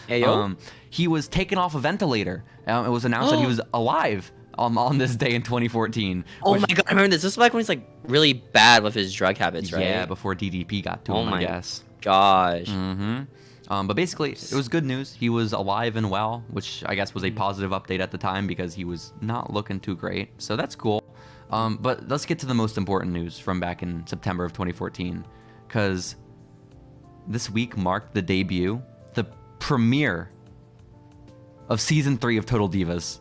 He was taken off a ventilator. It was announced that he was alive on this day in 2014. Oh my god, I remember this. This was back when he's like really bad with his drug habits, right? Yeah, before DDP got to him, I guess. Gosh. But basically, it was good news. He was alive and well, which I guess was a positive update at the time because he was not looking too great. So that's cool. But let's get to the most important news from back in September of 2014, because this week marked the debut, the premiere of Season 3 of Total Divas.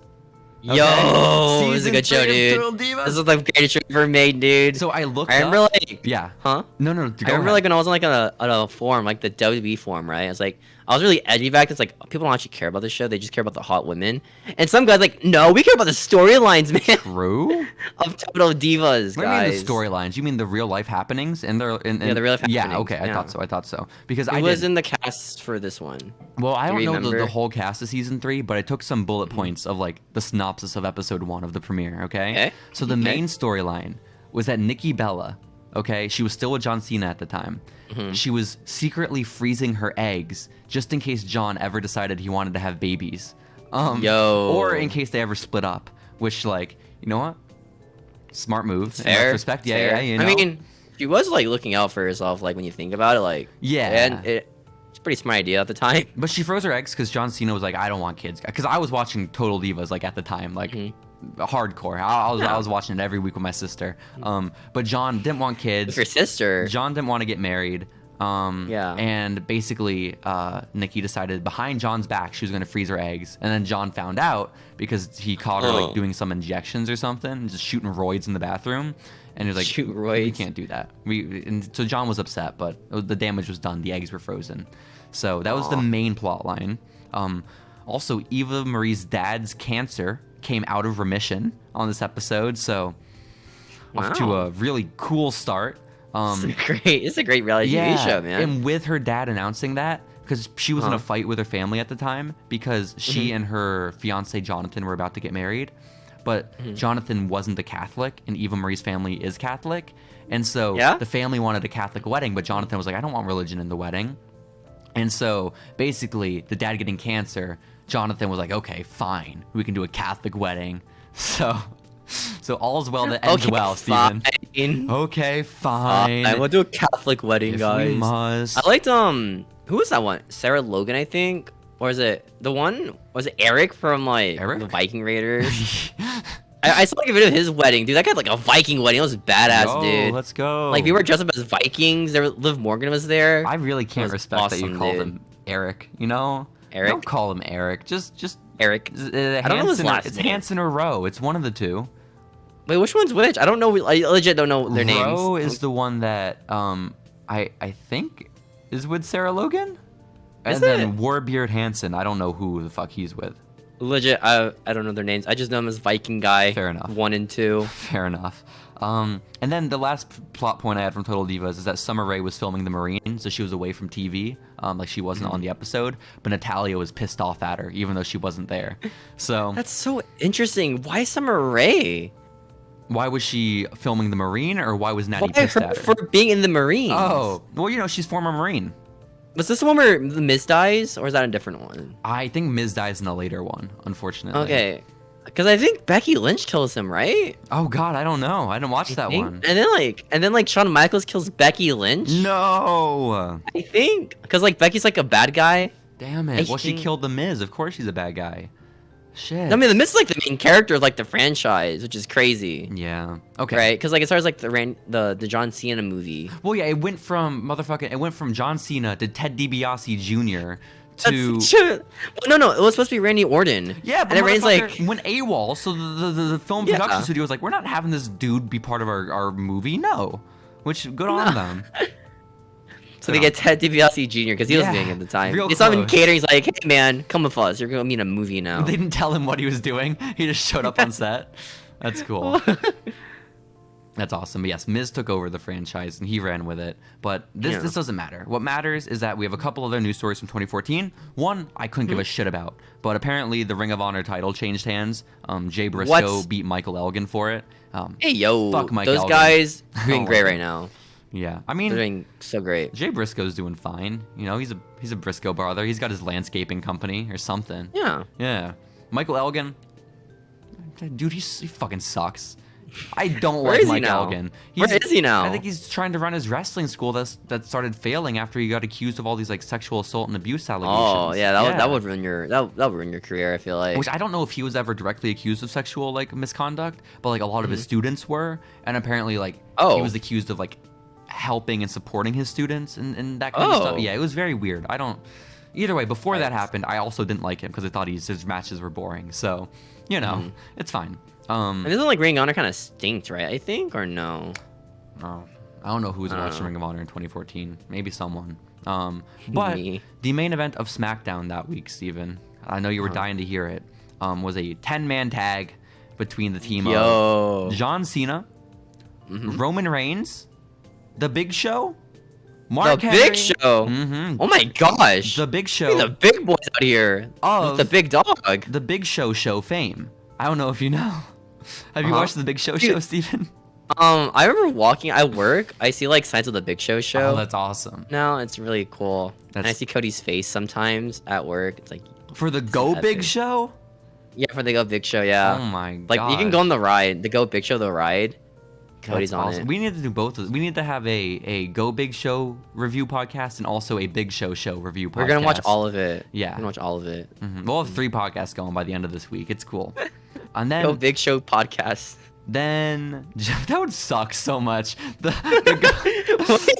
Okay. Yo, this is a good show, dude. This is the greatest show ever made, dude. So I looked I remember, like... Yeah. Huh? No. I remember, like, when I was on, like, on a forum, like, the WWE forum, right? I was, like... I was really edgy back. It's like, people don't actually care about this show. They just care about the hot women. And some guys like, no, we care about the storylines, man. True? Of Total Divas, guys. What do you mean the storylines? You mean the real life happenings? Yeah, the real life happenings. Yeah, okay. I thought so. Because I was in the cast for this one. Well, I don't know the whole cast of Season 3, but I took some bullet points of, like, the synopsis of Episode 1 of the premiere, okay? So the main storyline was that Nikki Bella, okay, she was still with John Cena at the time. She was secretly freezing her eggs just in case John ever decided he wanted to have babies. Or in case they ever split up, which, like, you know what? Smart move. Fair. Respect. Yeah, you know? I mean, she was, like, looking out for herself, like, when you think about it, like... Yeah. And it's a pretty smart idea at the time. But she froze her eggs because John Cena was like, I don't want kids. Because I was watching Total Divas, like, at the time, like... hardcore. I was watching it every week with my sister. But John didn't want kids. With your sister. John didn't want to get married. And basically, Nikki decided behind John's back she was going to freeze her eggs, and then John found out because he caught her like doing some injections or something, just shooting roids in the bathroom, and he was like, "Shoot roids? We can't do that." And so John was upset, but the damage was done. The eggs were frozen. So that was the main plot line. Also, Eva Marie's dad's cancer came out of remission on this episode, so off to a really cool start. It's a great reality TV show, man. And with her dad announcing that, because she was in a fight with her family at the time, because she and her fiance Jonathan were about to get married, but Jonathan wasn't a Catholic, and Eva Marie's family is Catholic, and so the family wanted a Catholic wedding, but Jonathan was like, I don't want religion in the wedding. And so basically, the dad getting cancer, Jonathan was like, okay, fine, we can do a Catholic wedding. So all's well that ends well, Steven. Okay, fine. I will do a Catholic wedding, guys. We must. I liked who was that one? Sarah Logan, I think, or is it the one? Was it Eric from like the Viking Raiders? I saw like a video of his wedding, dude. That guy had like a Viking wedding. It was badass, dude. Let's go. Like we were dressed up as Vikings. Liv Morgan was there. I really can't respect that you called him Eric. You know, Eric. Don't call him Eric. Just Eric. I don't know his last name. It's Hanson or Rowe. It's one of the two. Wait, which one's which? I don't know. I legit don't know their names. Rowe is the one that I think is with Sarah Logan, and then Warbeard Hansen. I don't know who the fuck he's with. Legit, I don't know their names. I just know them as Viking guy. Fair enough. 1 and 2. Fair enough. And then the last plot point I had from Total Divas is that Summer Rae was filming The Marine, so she was away from TV, like she wasn't on the episode. But Natalia was pissed off at her, even though she wasn't there. So that's so interesting. Why Summer Rae? Why was she filming The Marine, or why was Natty pissed at her? For being in The Marine. Oh, well, you know, she's former Marine. Was this the one where the Miz dies, or is that a different one? I think Miz dies in a later one, unfortunately. Okay. Because I think Becky Lynch kills him, right? Oh God, I don't know. I didn't watch that one. And then Shawn Michaels kills Becky Lynch. No. I think because like Becky's like a bad guy. Damn it. Well, she killed the Miz. Of course, she's a bad guy. Shit. I mean, the Miz is like the main character of like the franchise, which is crazy. Yeah. Okay. Right? Because like as far as like the John Cena movie. Well, yeah, it went from John Cena to Ted DiBiase Jr. to. No, it was supposed to be Randy Orton. Yeah, but and then Randy's like went AWOL, so the film production studio was like, we're not having this dude be part of our movie. No, which good on them. So they get Ted DiBiase Jr. because he was big at the time. They saw him in catering. He's like, "Hey man, come with us. You're gonna be in a movie now." They didn't tell him what he was doing. He just showed up on set. That's cool. That's awesome. But yes, Miz took over the franchise and he ran with it. But this doesn't matter. What matters is that we have a couple other news stories from 2014. One I couldn't give a shit about, but apparently the Ring of Honor title changed hands. Jay Briscoe beat Michael Elgin for it. Hey yo, fuck Mike those Elgin. guys are doing great right now. Yeah, I mean, they're doing so great. Jay Briscoe's doing fine. You know, he's a Briscoe brother. He's got his landscaping company or something. Yeah. Michael Elgin, dude, he fucking sucks. I don't like Mike Elgin. Where is he now? I think he's trying to run his wrestling school that started failing after he got accused of all these like sexual assault and abuse allegations. Oh yeah, that would ruin your career. I feel like. Which I don't know if he was ever directly accused of sexual like misconduct, but like a lot of his students were, and apparently like he was accused of like helping and supporting his students and that kind of stuff. Yeah, it was very weird. Either way, before that happened, I also didn't like him because I thought his matches were boring. So, you know, it's fine. And isn't like Ring of Honor kind of stinked, right? I think, or no? I don't know who was watching Ring of Honor in 2014. Maybe someone. But the main event of SmackDown that week, Steven, I know you were dying to hear it, was a 10-man tag between the team of John Cena, Roman Reigns, The Big Show, Mark Henry. Big Show? Oh my gosh. The Big Show. The big boys out here. With the big dog. The Big Show fame. I don't know if you know. Have you watched the Big Show show, Steven? I remember walking at work. I see like signs of the Big Show show. Oh, that's awesome. No, it's really cool. And I see Cody's face sometimes at work. It's like for the Go Big Show. Yeah, for the Go Big Show. Yeah. Oh my god. Like you can go on the ride, the Go Big Show, the ride. Cody's on it. We need to do both. We need to have a Go Big Show review podcast and also a Big Show review podcast. We're gonna watch all of it. Yeah, we're gonna watch all of it. We'll have 3 podcasts going by the end of this week. It's cool. And then Go Big Show podcast. Then that would suck so much. What are you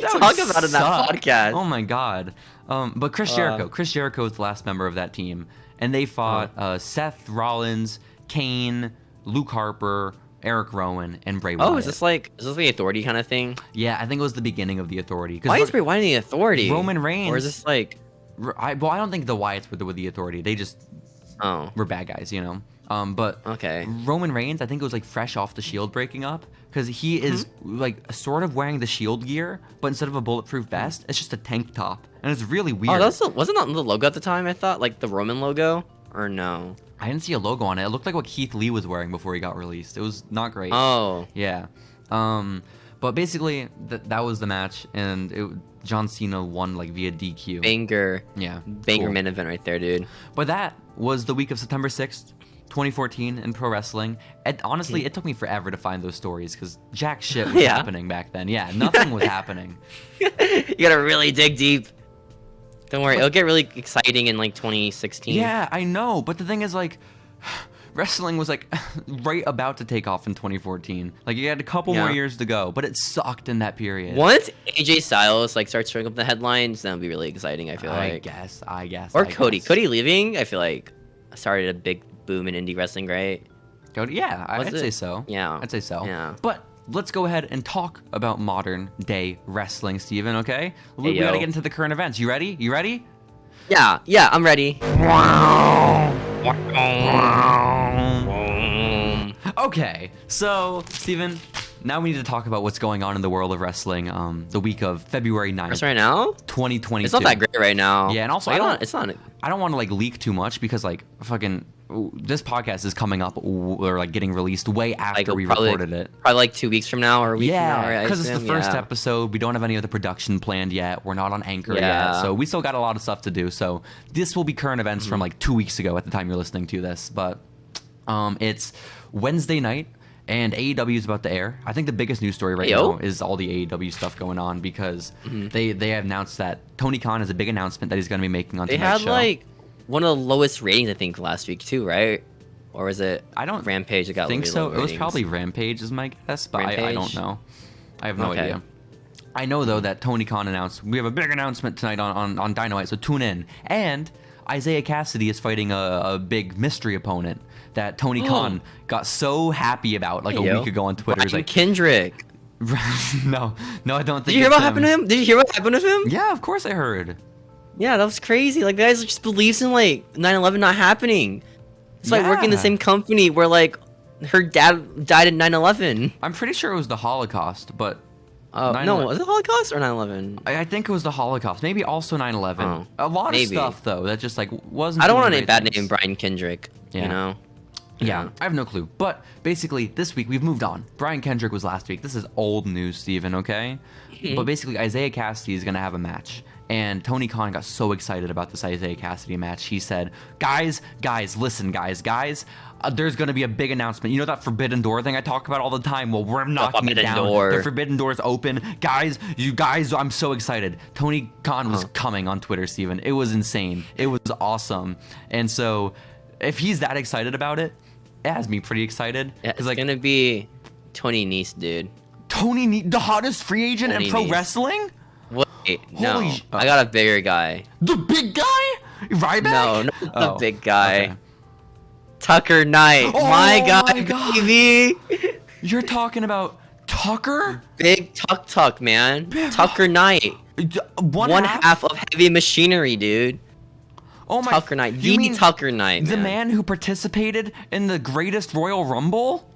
talking about in that podcast? Oh my god. But Chris Jericho is the last member of that team, and they fought Seth Rollins, Kane, Luke Harper, Eric Rowan, and Bray Wyatt. Oh, is this the Authority kind of thing? Yeah, I think it was the beginning of the Authority. Why is Bray Wyatt the Authority? Roman Reigns. Or is this like? I don't think the Wyatts were the Authority. They just were bad guys, you know. But Roman Reigns, I think it was like fresh off the Shield breaking up, because he is like sort of wearing the Shield gear, but instead of a bulletproof vest, it's just a tank top, and it's really weird. Oh, wasn't that the logo at the time? I thought like the Roman logo, or no? I didn't see a logo on it. It looked like what Keith Lee was wearing before he got released. It was not great. Oh. Yeah. But basically that was the match, and John Cena won like via DQ. Banger. Yeah. Banger main event right there, dude. But that was the week of September 6th. 2014 in pro wrestling. And honestly, it took me forever to find those stories because jack shit was happening back then. Yeah, nothing was happening. You gotta really dig deep. Don't worry, it'll get really exciting in like 2016. Yeah, I know. But the thing is, like, wrestling was like right about to take off in 2014. Like, you had a couple more years to go, but it sucked in that period. Once AJ Styles like starts showing up in the headlines, then it'll be really exciting. I feel like. I guess. Or Cody. Cody leaving, I feel like started a big boom in indie wrestling, right? Cody, yeah, I'd say so. Yeah, I'd say so. Yeah. But let's go ahead and talk about modern day wrestling, Steven, okay? We gotta get into the current events. You ready? Yeah, I'm ready. Okay, so, Steven, now we need to talk about what's going on in the world of wrestling the week of February 9th. That's right now? 2022. It's not that great right now. Yeah, and also, I don't want to, like, leak too much because, like, fucking... This podcast is coming up or like getting released way after we recorded it. Probably like 2 weeks from now or a week from now, right? Because it's the first episode. We don't have any other production planned yet. We're not on Anchor yet. So we still got a lot of stuff to do. So this will be current events from like 2 weeks ago at the time you're listening to this. But it's Wednesday night and AEW is about to air. I think the biggest news story right now is all the AEW stuff going on because they have announced that Tony Khan has a big announcement that he's going to be making on tonight's show. They had like one of the lowest ratings, I think, last week too, right? Or was it Rampage that got think really so. low ratings? It was probably Rampage is my guess, but I don't know. I have no idea. I know, though, that Tony Khan announced, we have a big announcement tonight on Dynamite, so tune in. And Isaiah Cassidy is fighting a big mystery opponent that Tony Khan got so happy about like a week ago on Twitter. Brian like Kendrick. no, I don't think. Did you hear what happened to him? Did you hear what happened to him? Yeah, of course I heard. Yeah, that was crazy. Like, the guy just believes in like 9/11 not happening. It's like working in the same company where like her dad died in 9/11. I'm pretty sure it was the Holocaust, but no, was it Holocaust or 9/11? I think it was the Holocaust. Maybe also 9/11. A lot of stuff though that just like wasn't. I don't want a bad name, Brian Kendrick. Yeah. You know. Yeah, I have no clue. But basically, this week we've moved on. Brian Kendrick was last week. This is old news, Steven, okay? But basically, Isaiah Cassidy is going to have a match. And Tony Khan got so excited about this Isaiah Cassidy match. He said, guys, listen, guys. There's going to be a big announcement. You know that Forbidden Door thing I talk about all the time? Well, we're knocking it down. The Forbidden Door's open. Guys, I'm so excited. Tony Khan was coming on Twitter, Steven. It was insane. It was awesome. And so, if he's that excited about it, it has me pretty excited. Yeah, it's like, gonna be Tony Nese, dude. Tony Nese, the hottest free agent in pro wrestling? Wait, no. I got a bigger guy. The big guy? Ryback? No, not the big guy. Okay. Tucker Knight. My God, baby. You're talking about Tucker? Big Tuck, man. Tucker Knight. One half of Heavy Machinery, dude. Oh my! Tucker Knight, the Tucker Knight, the man who participated in the greatest Royal Rumble.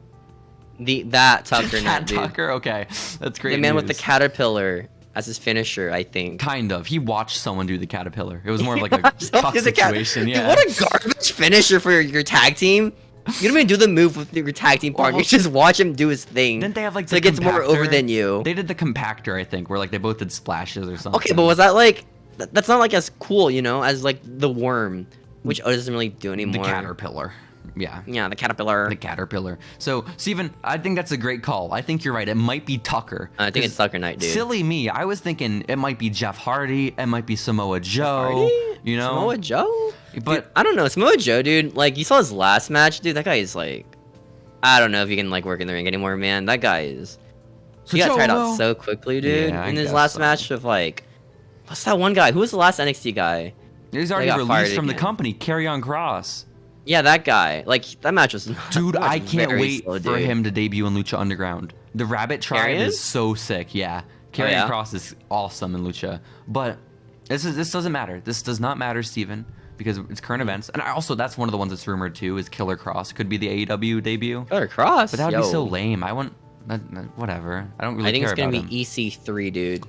That Tucker Knight, dude. Tucker, okay, that's great. The man with the caterpillar as his finisher, I think. Kind of. He watched someone do the caterpillar. It was more of like a tough situation. Yeah. Dude, what a garbage finisher for your tag team. You don't even do the move with your tag team partner. You just watch him do his thing. Didn't they have like so it gets more over than you? They did the compactor, I think, where like they both did splashes or something. Okay, but was that like? That's not like as cool, you know, as like the worm, which doesn't really do anymore. The caterpillar. Yeah. Yeah, the caterpillar. The caterpillar. So, Steven, I think that's a great call. I think you're right. It might be Tucker. I think it's Tucker Knight, dude. Silly me. I was thinking it might be Jeff Hardy. It might be Samoa Joe. You know? Samoa Joe? But dude, I don't know. Samoa Joe, dude, like, you saw his last match, dude. That guy is like, I don't know if he can like work in the ring anymore, man. That guy is. He got tired out so quickly, dude. In his last match of like. What's that one guy? Who was the last NXT guy? He's already released from the company. Karrion Kross. Yeah, that guy. Like, that match was... Dude, I can't wait for him to debut in Lucha Underground. The Rabbit Tribe is so sick, yeah. Karrion Kross is awesome in Lucha. But this doesn't matter. This does not matter, Steven, because it's current events. And that's one of the ones that's rumored, too, is Killer Kross. Could be the AEW debut. Killer Kross? But that would be so lame. I want... Whatever. I don't really care about him. I think it's going to be EC3, dude.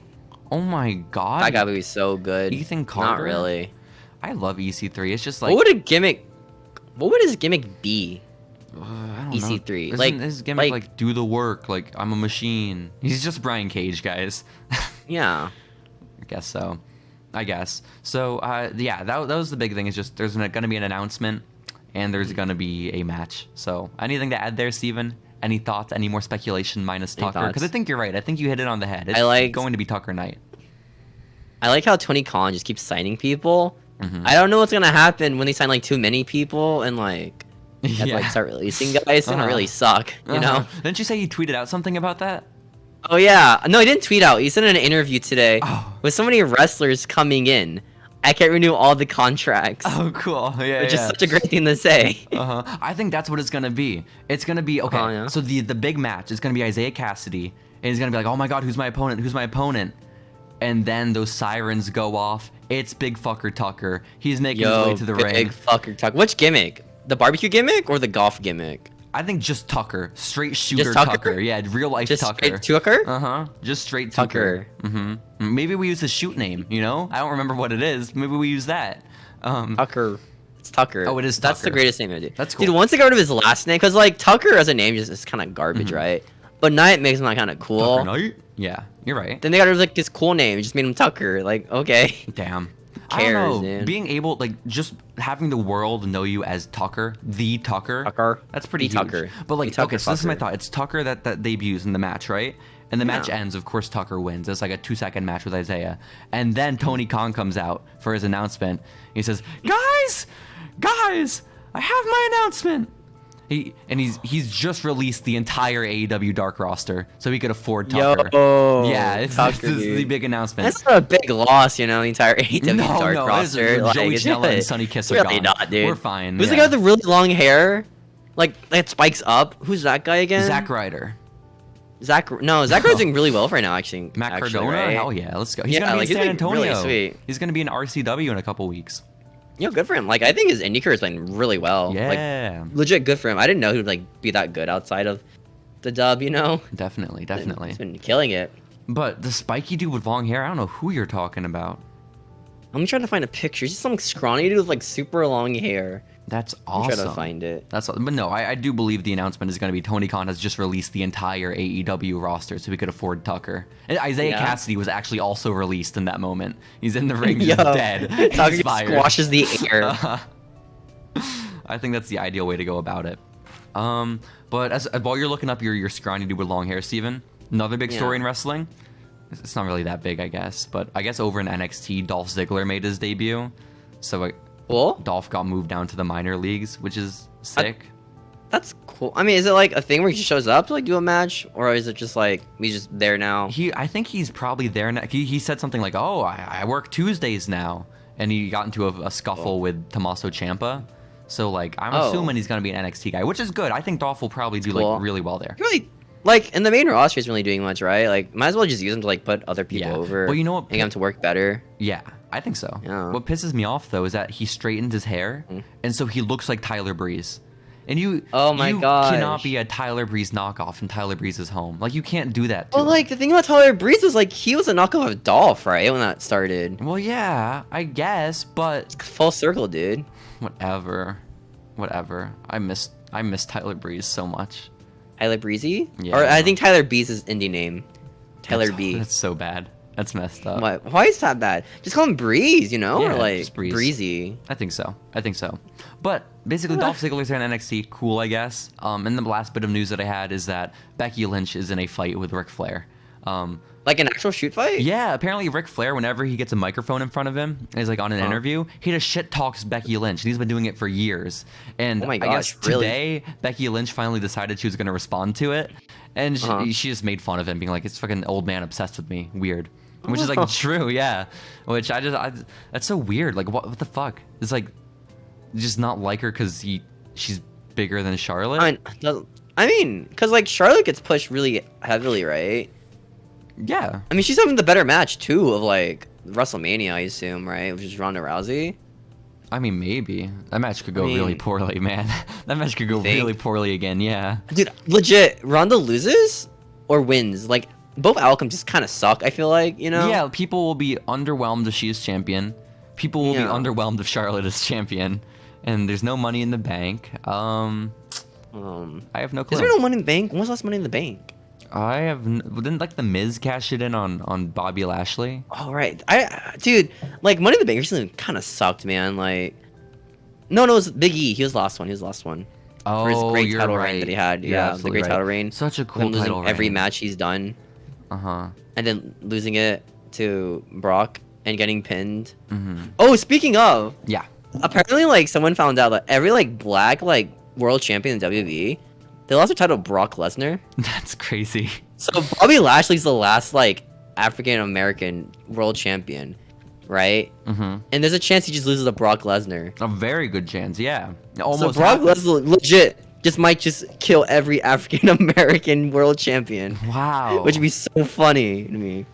Oh my God. That guy would be so good. Ethan Carter? Not really. I love EC3. It's just like... What would his gimmick be? I don't EC3. know. Like his gimmick like do the work, like I'm a machine. He's just Brian Cage, guys. Yeah. I guess so. So yeah, that was the big thing. Is just there's gonna be an announcement and there's gonna be a match. So anything to add there, Steven? Any thoughts? Any more speculation minus Tucker? Because I think you're right. I think you hit it on the head. It's going to be Tucker Knight. I like how Tony Khan just keeps signing people. I don't know what's gonna happen when they sign like too many people and like start releasing guys. It's gonna really suck, you know? Didn't you say he tweeted out something about that? Oh yeah, no, he didn't tweet out. He said in an interview today with so many wrestlers coming in. I can't renew all the contracts. Oh, cool. Yeah, which is such a great thing to say. I think that's what it's gonna be. It's gonna be so the big match is gonna be Isaiah Cassidy, and he's gonna be like, oh my God, who's my opponent? And then those sirens go off. It's Big Fucker Tucker. He's making his way to the ring. Big Fucker Tucker. Which gimmick? The barbecue gimmick or the golf gimmick? I think just Tucker. Straight shooter Tucker? Yeah, real life just Tucker. Straight Tucker? Just straight Tucker. Maybe we use his shoot name, you know? I don't remember what it is. Maybe we use that. Tucker. It's Tucker. Oh, it is Tucker. That's the greatest name, dude. That's cool. Dude, once they got rid of his last name, because like Tucker as a name is kind of garbage, right? But Knight makes him like kind of cool. Tucker Knight? Yeah, you're right. Then they got rid of like this cool name. It just made him Tucker. Like, okay. Damn. Cares, I don't know. Dude. Being able, like, just having the world know you as Tucker, the Tucker. That's pretty huge. Tucker. But like, okay, so this is my thought. It's Tucker that debuts in the match, right? And the match ends. Of course, Tucker wins. It's like a 2-second match with Isaiah. And then Tony Khan comes out for his announcement. He says, guys, I have my announcement. He's just released the entire AEW Dark roster, so he could afford Tucker. Yo, yeah, this is the big announcement. That's not a big loss, you know, the entire AEW Dark roster. Like, Joey Janela and Sonny Kiss are gone. Not, dude. We're fine. Who's the guy with the really long hair? Like that spikes up. Who's that guy again? Zack Ryder. Zack Ryder's doing really well right now, actually. Matt Cardona? Right? Hell yeah, let's go. He's gonna be in San Antonio. Really sweet. He's gonna be in RCW in a couple weeks. Yo, good for him. Like, I think his indie career is playing really well. Yeah. Like, legit good for him. I didn't know he would, like, be that good outside of the dub, you know? Definitely. He's been killing it. But the spiky dude with long hair, I don't know who you're talking about. I'm trying to find a picture. He's just some scrawny dude with, like, super long hair. That's awesome. I'm trying to find it. But no, I do believe the announcement is going to be Tony Khan has just released the entire AEW roster so he could afford Tucker. And Isaiah Cassidy was actually also released in that moment. He's in the ring, just dead. Tucker squashes the air. I think that's the ideal way to go about it. But while you're looking up your scrawny dude with long hair, Steven, another big story in wrestling. It's not really that big, I guess. But I guess over in NXT, Dolph Ziggler made his debut. So cool. Dolph got moved down to the minor leagues, which is sick. That's cool. I mean, is it like a thing where he just shows up to like do a match, or is it just like he's just there now? I think he's probably there now. He said something like, "Oh, I work Tuesdays now," and he got into a scuffle with Tommaso Ciampa. So like, I'm assuming he's gonna be an NXT guy, which is good. I think Dolph will probably do like really well there. Really, like, in the main roster isn't really doing much, right? Like, might as well just use him to like put other people over. Well, you know what? Make him to work better. Yeah. I think so. Yeah. What pisses me off though is that he straightened his hair, and so he looks like Tyler Breeze. And you cannot be a Tyler Breeze knockoff in Tyler Breeze's home. Like, you can't do that. Well, like, the thing about Tyler Breeze was like he was a knockoff of Dolph, right? When that started. Well, yeah, I guess, but it's full circle, dude. Whatever. I miss Tyler Breeze so much. Tyler Breezy? Yeah. Or I think Tyler B's his indie name. Tyler B. That's so bad. That's messed up. What? Why is that bad? Just call him Breeze, you know? Yeah, or like just Breeze. Breezy. I think so. But basically, Dolph Ziggler's here in NXT. Cool, I guess. And the last bit of news that I had is that Becky Lynch is in a fight with Ric Flair. Like an actual shoot fight? Yeah, apparently Ric Flair, whenever he gets a microphone in front of him and he's like on an interview, he just shit talks Becky Lynch. And he's been doing it for years. And I guess today, Becky Lynch finally decided she was going to respond to it. And she just made fun of him, being like, "It's fucking old man obsessed with me." Weird. Which is like true, yeah. Which that's so weird. Like, what the fuck? It's like, just not like her because she's bigger than Charlotte? I mean, because like Charlotte gets pushed really heavily, right? Yeah. I mean, she's having the better match too of like WrestleMania, I assume, right? Which is Ronda Rousey. I mean, maybe that match could go really poorly, man. That match could go really poorly again. Yeah. Dude, legit, Ronda loses or wins. Like, both outcomes just kind of suck, I feel like, you know? Yeah, people will be underwhelmed if she is champion. People will be underwhelmed if Charlotte is champion. And there's no money in the bank. I have no clue. Is there no money in the bank? When was the last Money in the Bank? Didn't like the Miz cash it in on Bobby Lashley? Oh, right. Dude, like Money in the Bank recently kind of sucked, man. Like, no, it was Big E. He was the last one. Oh, for his great title right. reign that he had. Yeah, the great title reign. Such a cool losing title reign. Every match he's done. And then losing it to Brock and getting pinned. Oh, speaking of. Yeah. Apparently, like, someone found out that every, like, black, like, world champion in WWE, they lost their title to Brock Lesnar. That's crazy. So Bobby Lashley's the last, like, African-American world champion, right? And there's a chance he just loses to Brock Lesnar. A very good chance, yeah. Almost so Brock Lesnar legit might just kill every African-American world champion. Wow. Which would be so funny to me.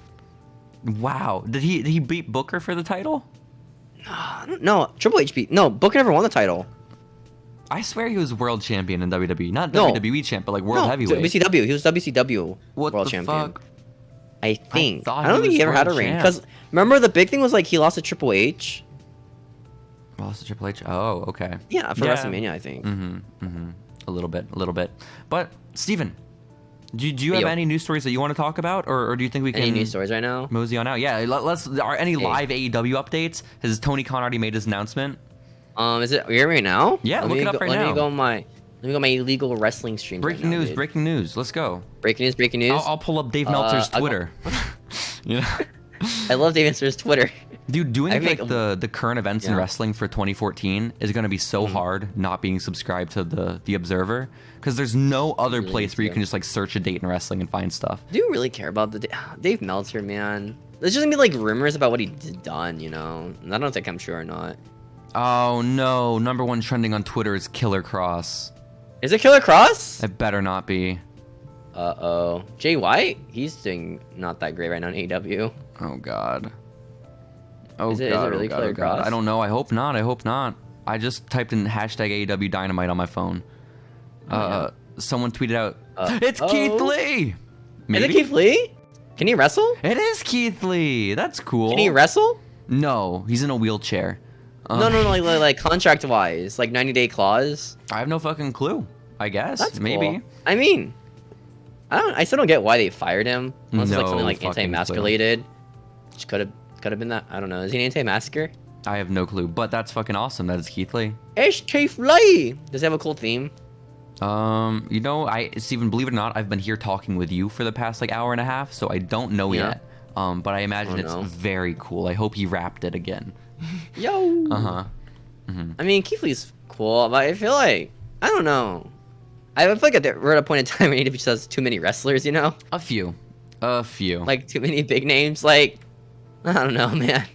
Wow. Did he beat Booker for the title? No, Triple H beat. No, Booker never won the title. I swear he was world champion in WWE. Not WWE champ, but like world heavyweight. WCW. He was WCW world champion. Fuck? I think. I don't think he ever had a reign. Because remember, the big thing was like he lost to Triple H. Lost to Triple H? Oh, okay. Yeah, for WrestleMania, I think. A little bit. But, Steven, do you have any news stories that you want to talk about? Or do you think we can... Any news stories right now? Mosey on out. Yeah, any live AEW updates? Has Tony Khan already made his announcement? Is it here right now? Yeah, look it up right now. Let me go on my illegal wrestling stream. Breaking news. Let's go. Breaking news. I'll pull up Dave Meltzer's Twitter. I love Dave Meltzer's Twitter. Dude, doing like the current events in wrestling for 2014 is going to be so hard not being subscribed to the Observer, because there's no other place where you can just like search a date in wrestling and find stuff. Do you really care about the Dave Meltzer, man? There's just gonna be like rumors about what he's done, you know? And I don't think I'm sure or not. Oh no, #1 trending on Twitter is Killer Cross. Is it Killer Cross? It better not be. Uh-oh. Jay White? He's doing not that great right now in AEW. Oh god. Is it really Killer Cross? I don't know. I hope not. I just typed in #AEW Dynamite on my phone. Someone tweeted out, it's Keith Lee! Maybe? Is it Keith Lee? Can he wrestle? It is Keith Lee! That's cool. Can he wrestle? No, he's in a wheelchair. No, like contract-wise, like 90-day clause. I have no fucking clue. I guess. That's maybe. Cool. I mean, I still don't get why they fired him. Unless it's like something like anti-mask related. Which could have been that. I don't know. Is he an anti-masker? I have no clue, but that's fucking awesome. That is Keith Lee. It's Keith Lee! Does he have a cool theme? You know, Steven, believe it or not, I've been here talking with you for the past like hour and a half, so I don't know yet. But I imagine it's very cool. I hope he rapped it again. Yo! I mean, Keith Lee's cool, but I feel like, I don't know. I feel like we're at a point in time where AEW just has too many wrestlers, you know? A few. Like, too many big names. Like, I don't know, man.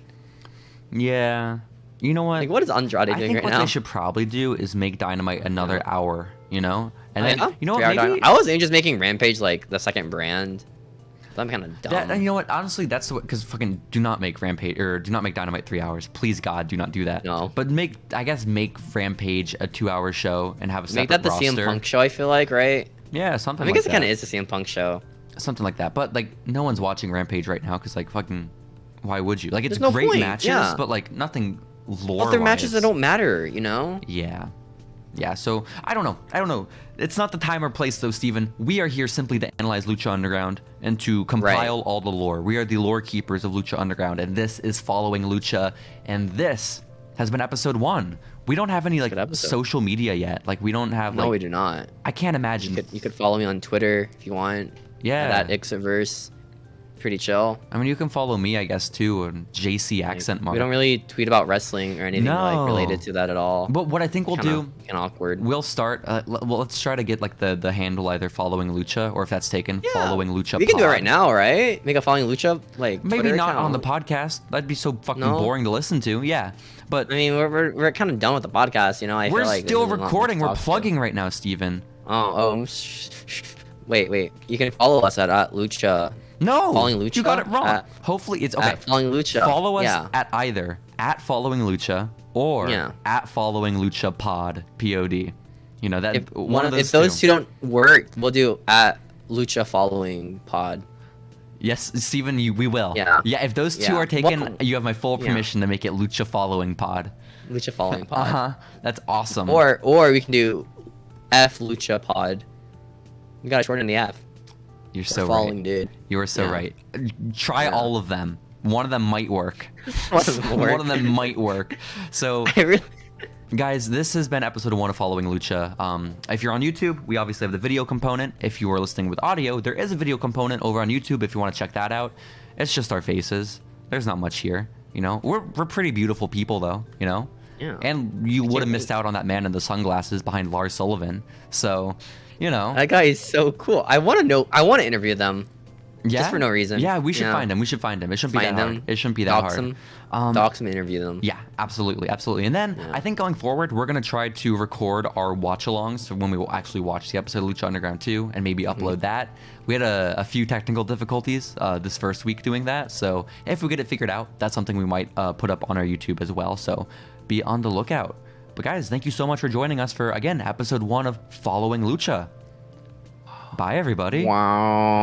Yeah. You know what? Like, what is Andrade doing right now? I think what they should probably do is make Dynamite another hour, you know? And then, you know what, maybe... I was just making Rampage, like, the second brand. So I'm kind of dumb. You know what? Honestly, that's what... Because fucking do not make Rampage... Or do not make Dynamite 3 hours. Please, God, do not do that. No. But make Rampage a 2-hour show and have a separate roster. Make that the CM Punk show, I feel like, right? Yeah, something like that. I guess it kind of is the CM Punk show. Something like that. But, like, no one's watching Rampage right now because, like, fucking... Why would you? Like, it's There's no great point. matches, but, like, nothing lore-wise. Well, they're matches that don't matter, you know? Yeah. Yeah, so, I don't know. It's not the time or place, though, Steven. We are here simply to analyze Lucha Underground and to compile all the lore. We are the lore keepers of Lucha Underground, and this is Following Lucha, and this has been episode 1. We don't have any, like, social media yet. Like, we don't have, like... No, we do not. I can't imagine. You could follow me on Twitter if you want. Yeah. At Ixiverse. Pretty chill. I mean, you can follow me, I guess, too, on Jacy accent mark. We don't really tweet about wrestling or anything like related to that at all. But what I think we'll do, kind of awkward. We'll start. Let's try to get like the handle either Following Lucha, or if that's taken, Following Lucha. We can do it right now, right? Make a Following Lucha like maybe Twitter not account. on the podcast. That'd be so fucking boring to listen to. Yeah, but I mean, we're kind of done with the podcast, you know. We're still recording. We're plugging right now, Steven. Wait. You can follow us at Lucha. No, Following Lucha? You got it wrong. Hopefully it's okay. At Following Lucha. Follow us at either at Following Lucha or at Following Lucha Pod POD. You know that if those two don't work, we'll do at Lucha Following Pod. Yes, Steven, we will. Yeah. If those two are taken, you have my full permission to make it Lucha Following Pod. Lucha Following Pod. That's awesome. Or we can do F Lucha Pod. We gotta shorten the F. You're so right. Dude. You are so right. Try all of them. One of them might work. One of them might work. So, guys, this has been episode 1 of Following Lucha. If you're on YouTube, we obviously have the video component. If you are listening with audio, there is a video component over on YouTube if you want to check that out. It's just our faces. There's not much here. You know, we're pretty beautiful people, though. You know. Yeah. And you would have missed out on that man in the sunglasses behind Lars Sullivan. So. You know, that guy is so cool. I want to interview them. Yeah, just for no reason. Yeah, we should find him. It shouldn't be that hard. It shouldn't be that hard. Dox them, interview them. Yeah, absolutely. And then I think going forward, we're gonna try to record our watch-alongs when we will actually watch the episode of Lucha Underground 2 and maybe upload that. We had a few technical difficulties this first week doing that, so if we get it figured out, that's something we might put up on our YouTube as well. So be on the lookout. But guys, thank you so much for joining us for, again, episode 1 of Following Lucha. Bye, everybody. Wow.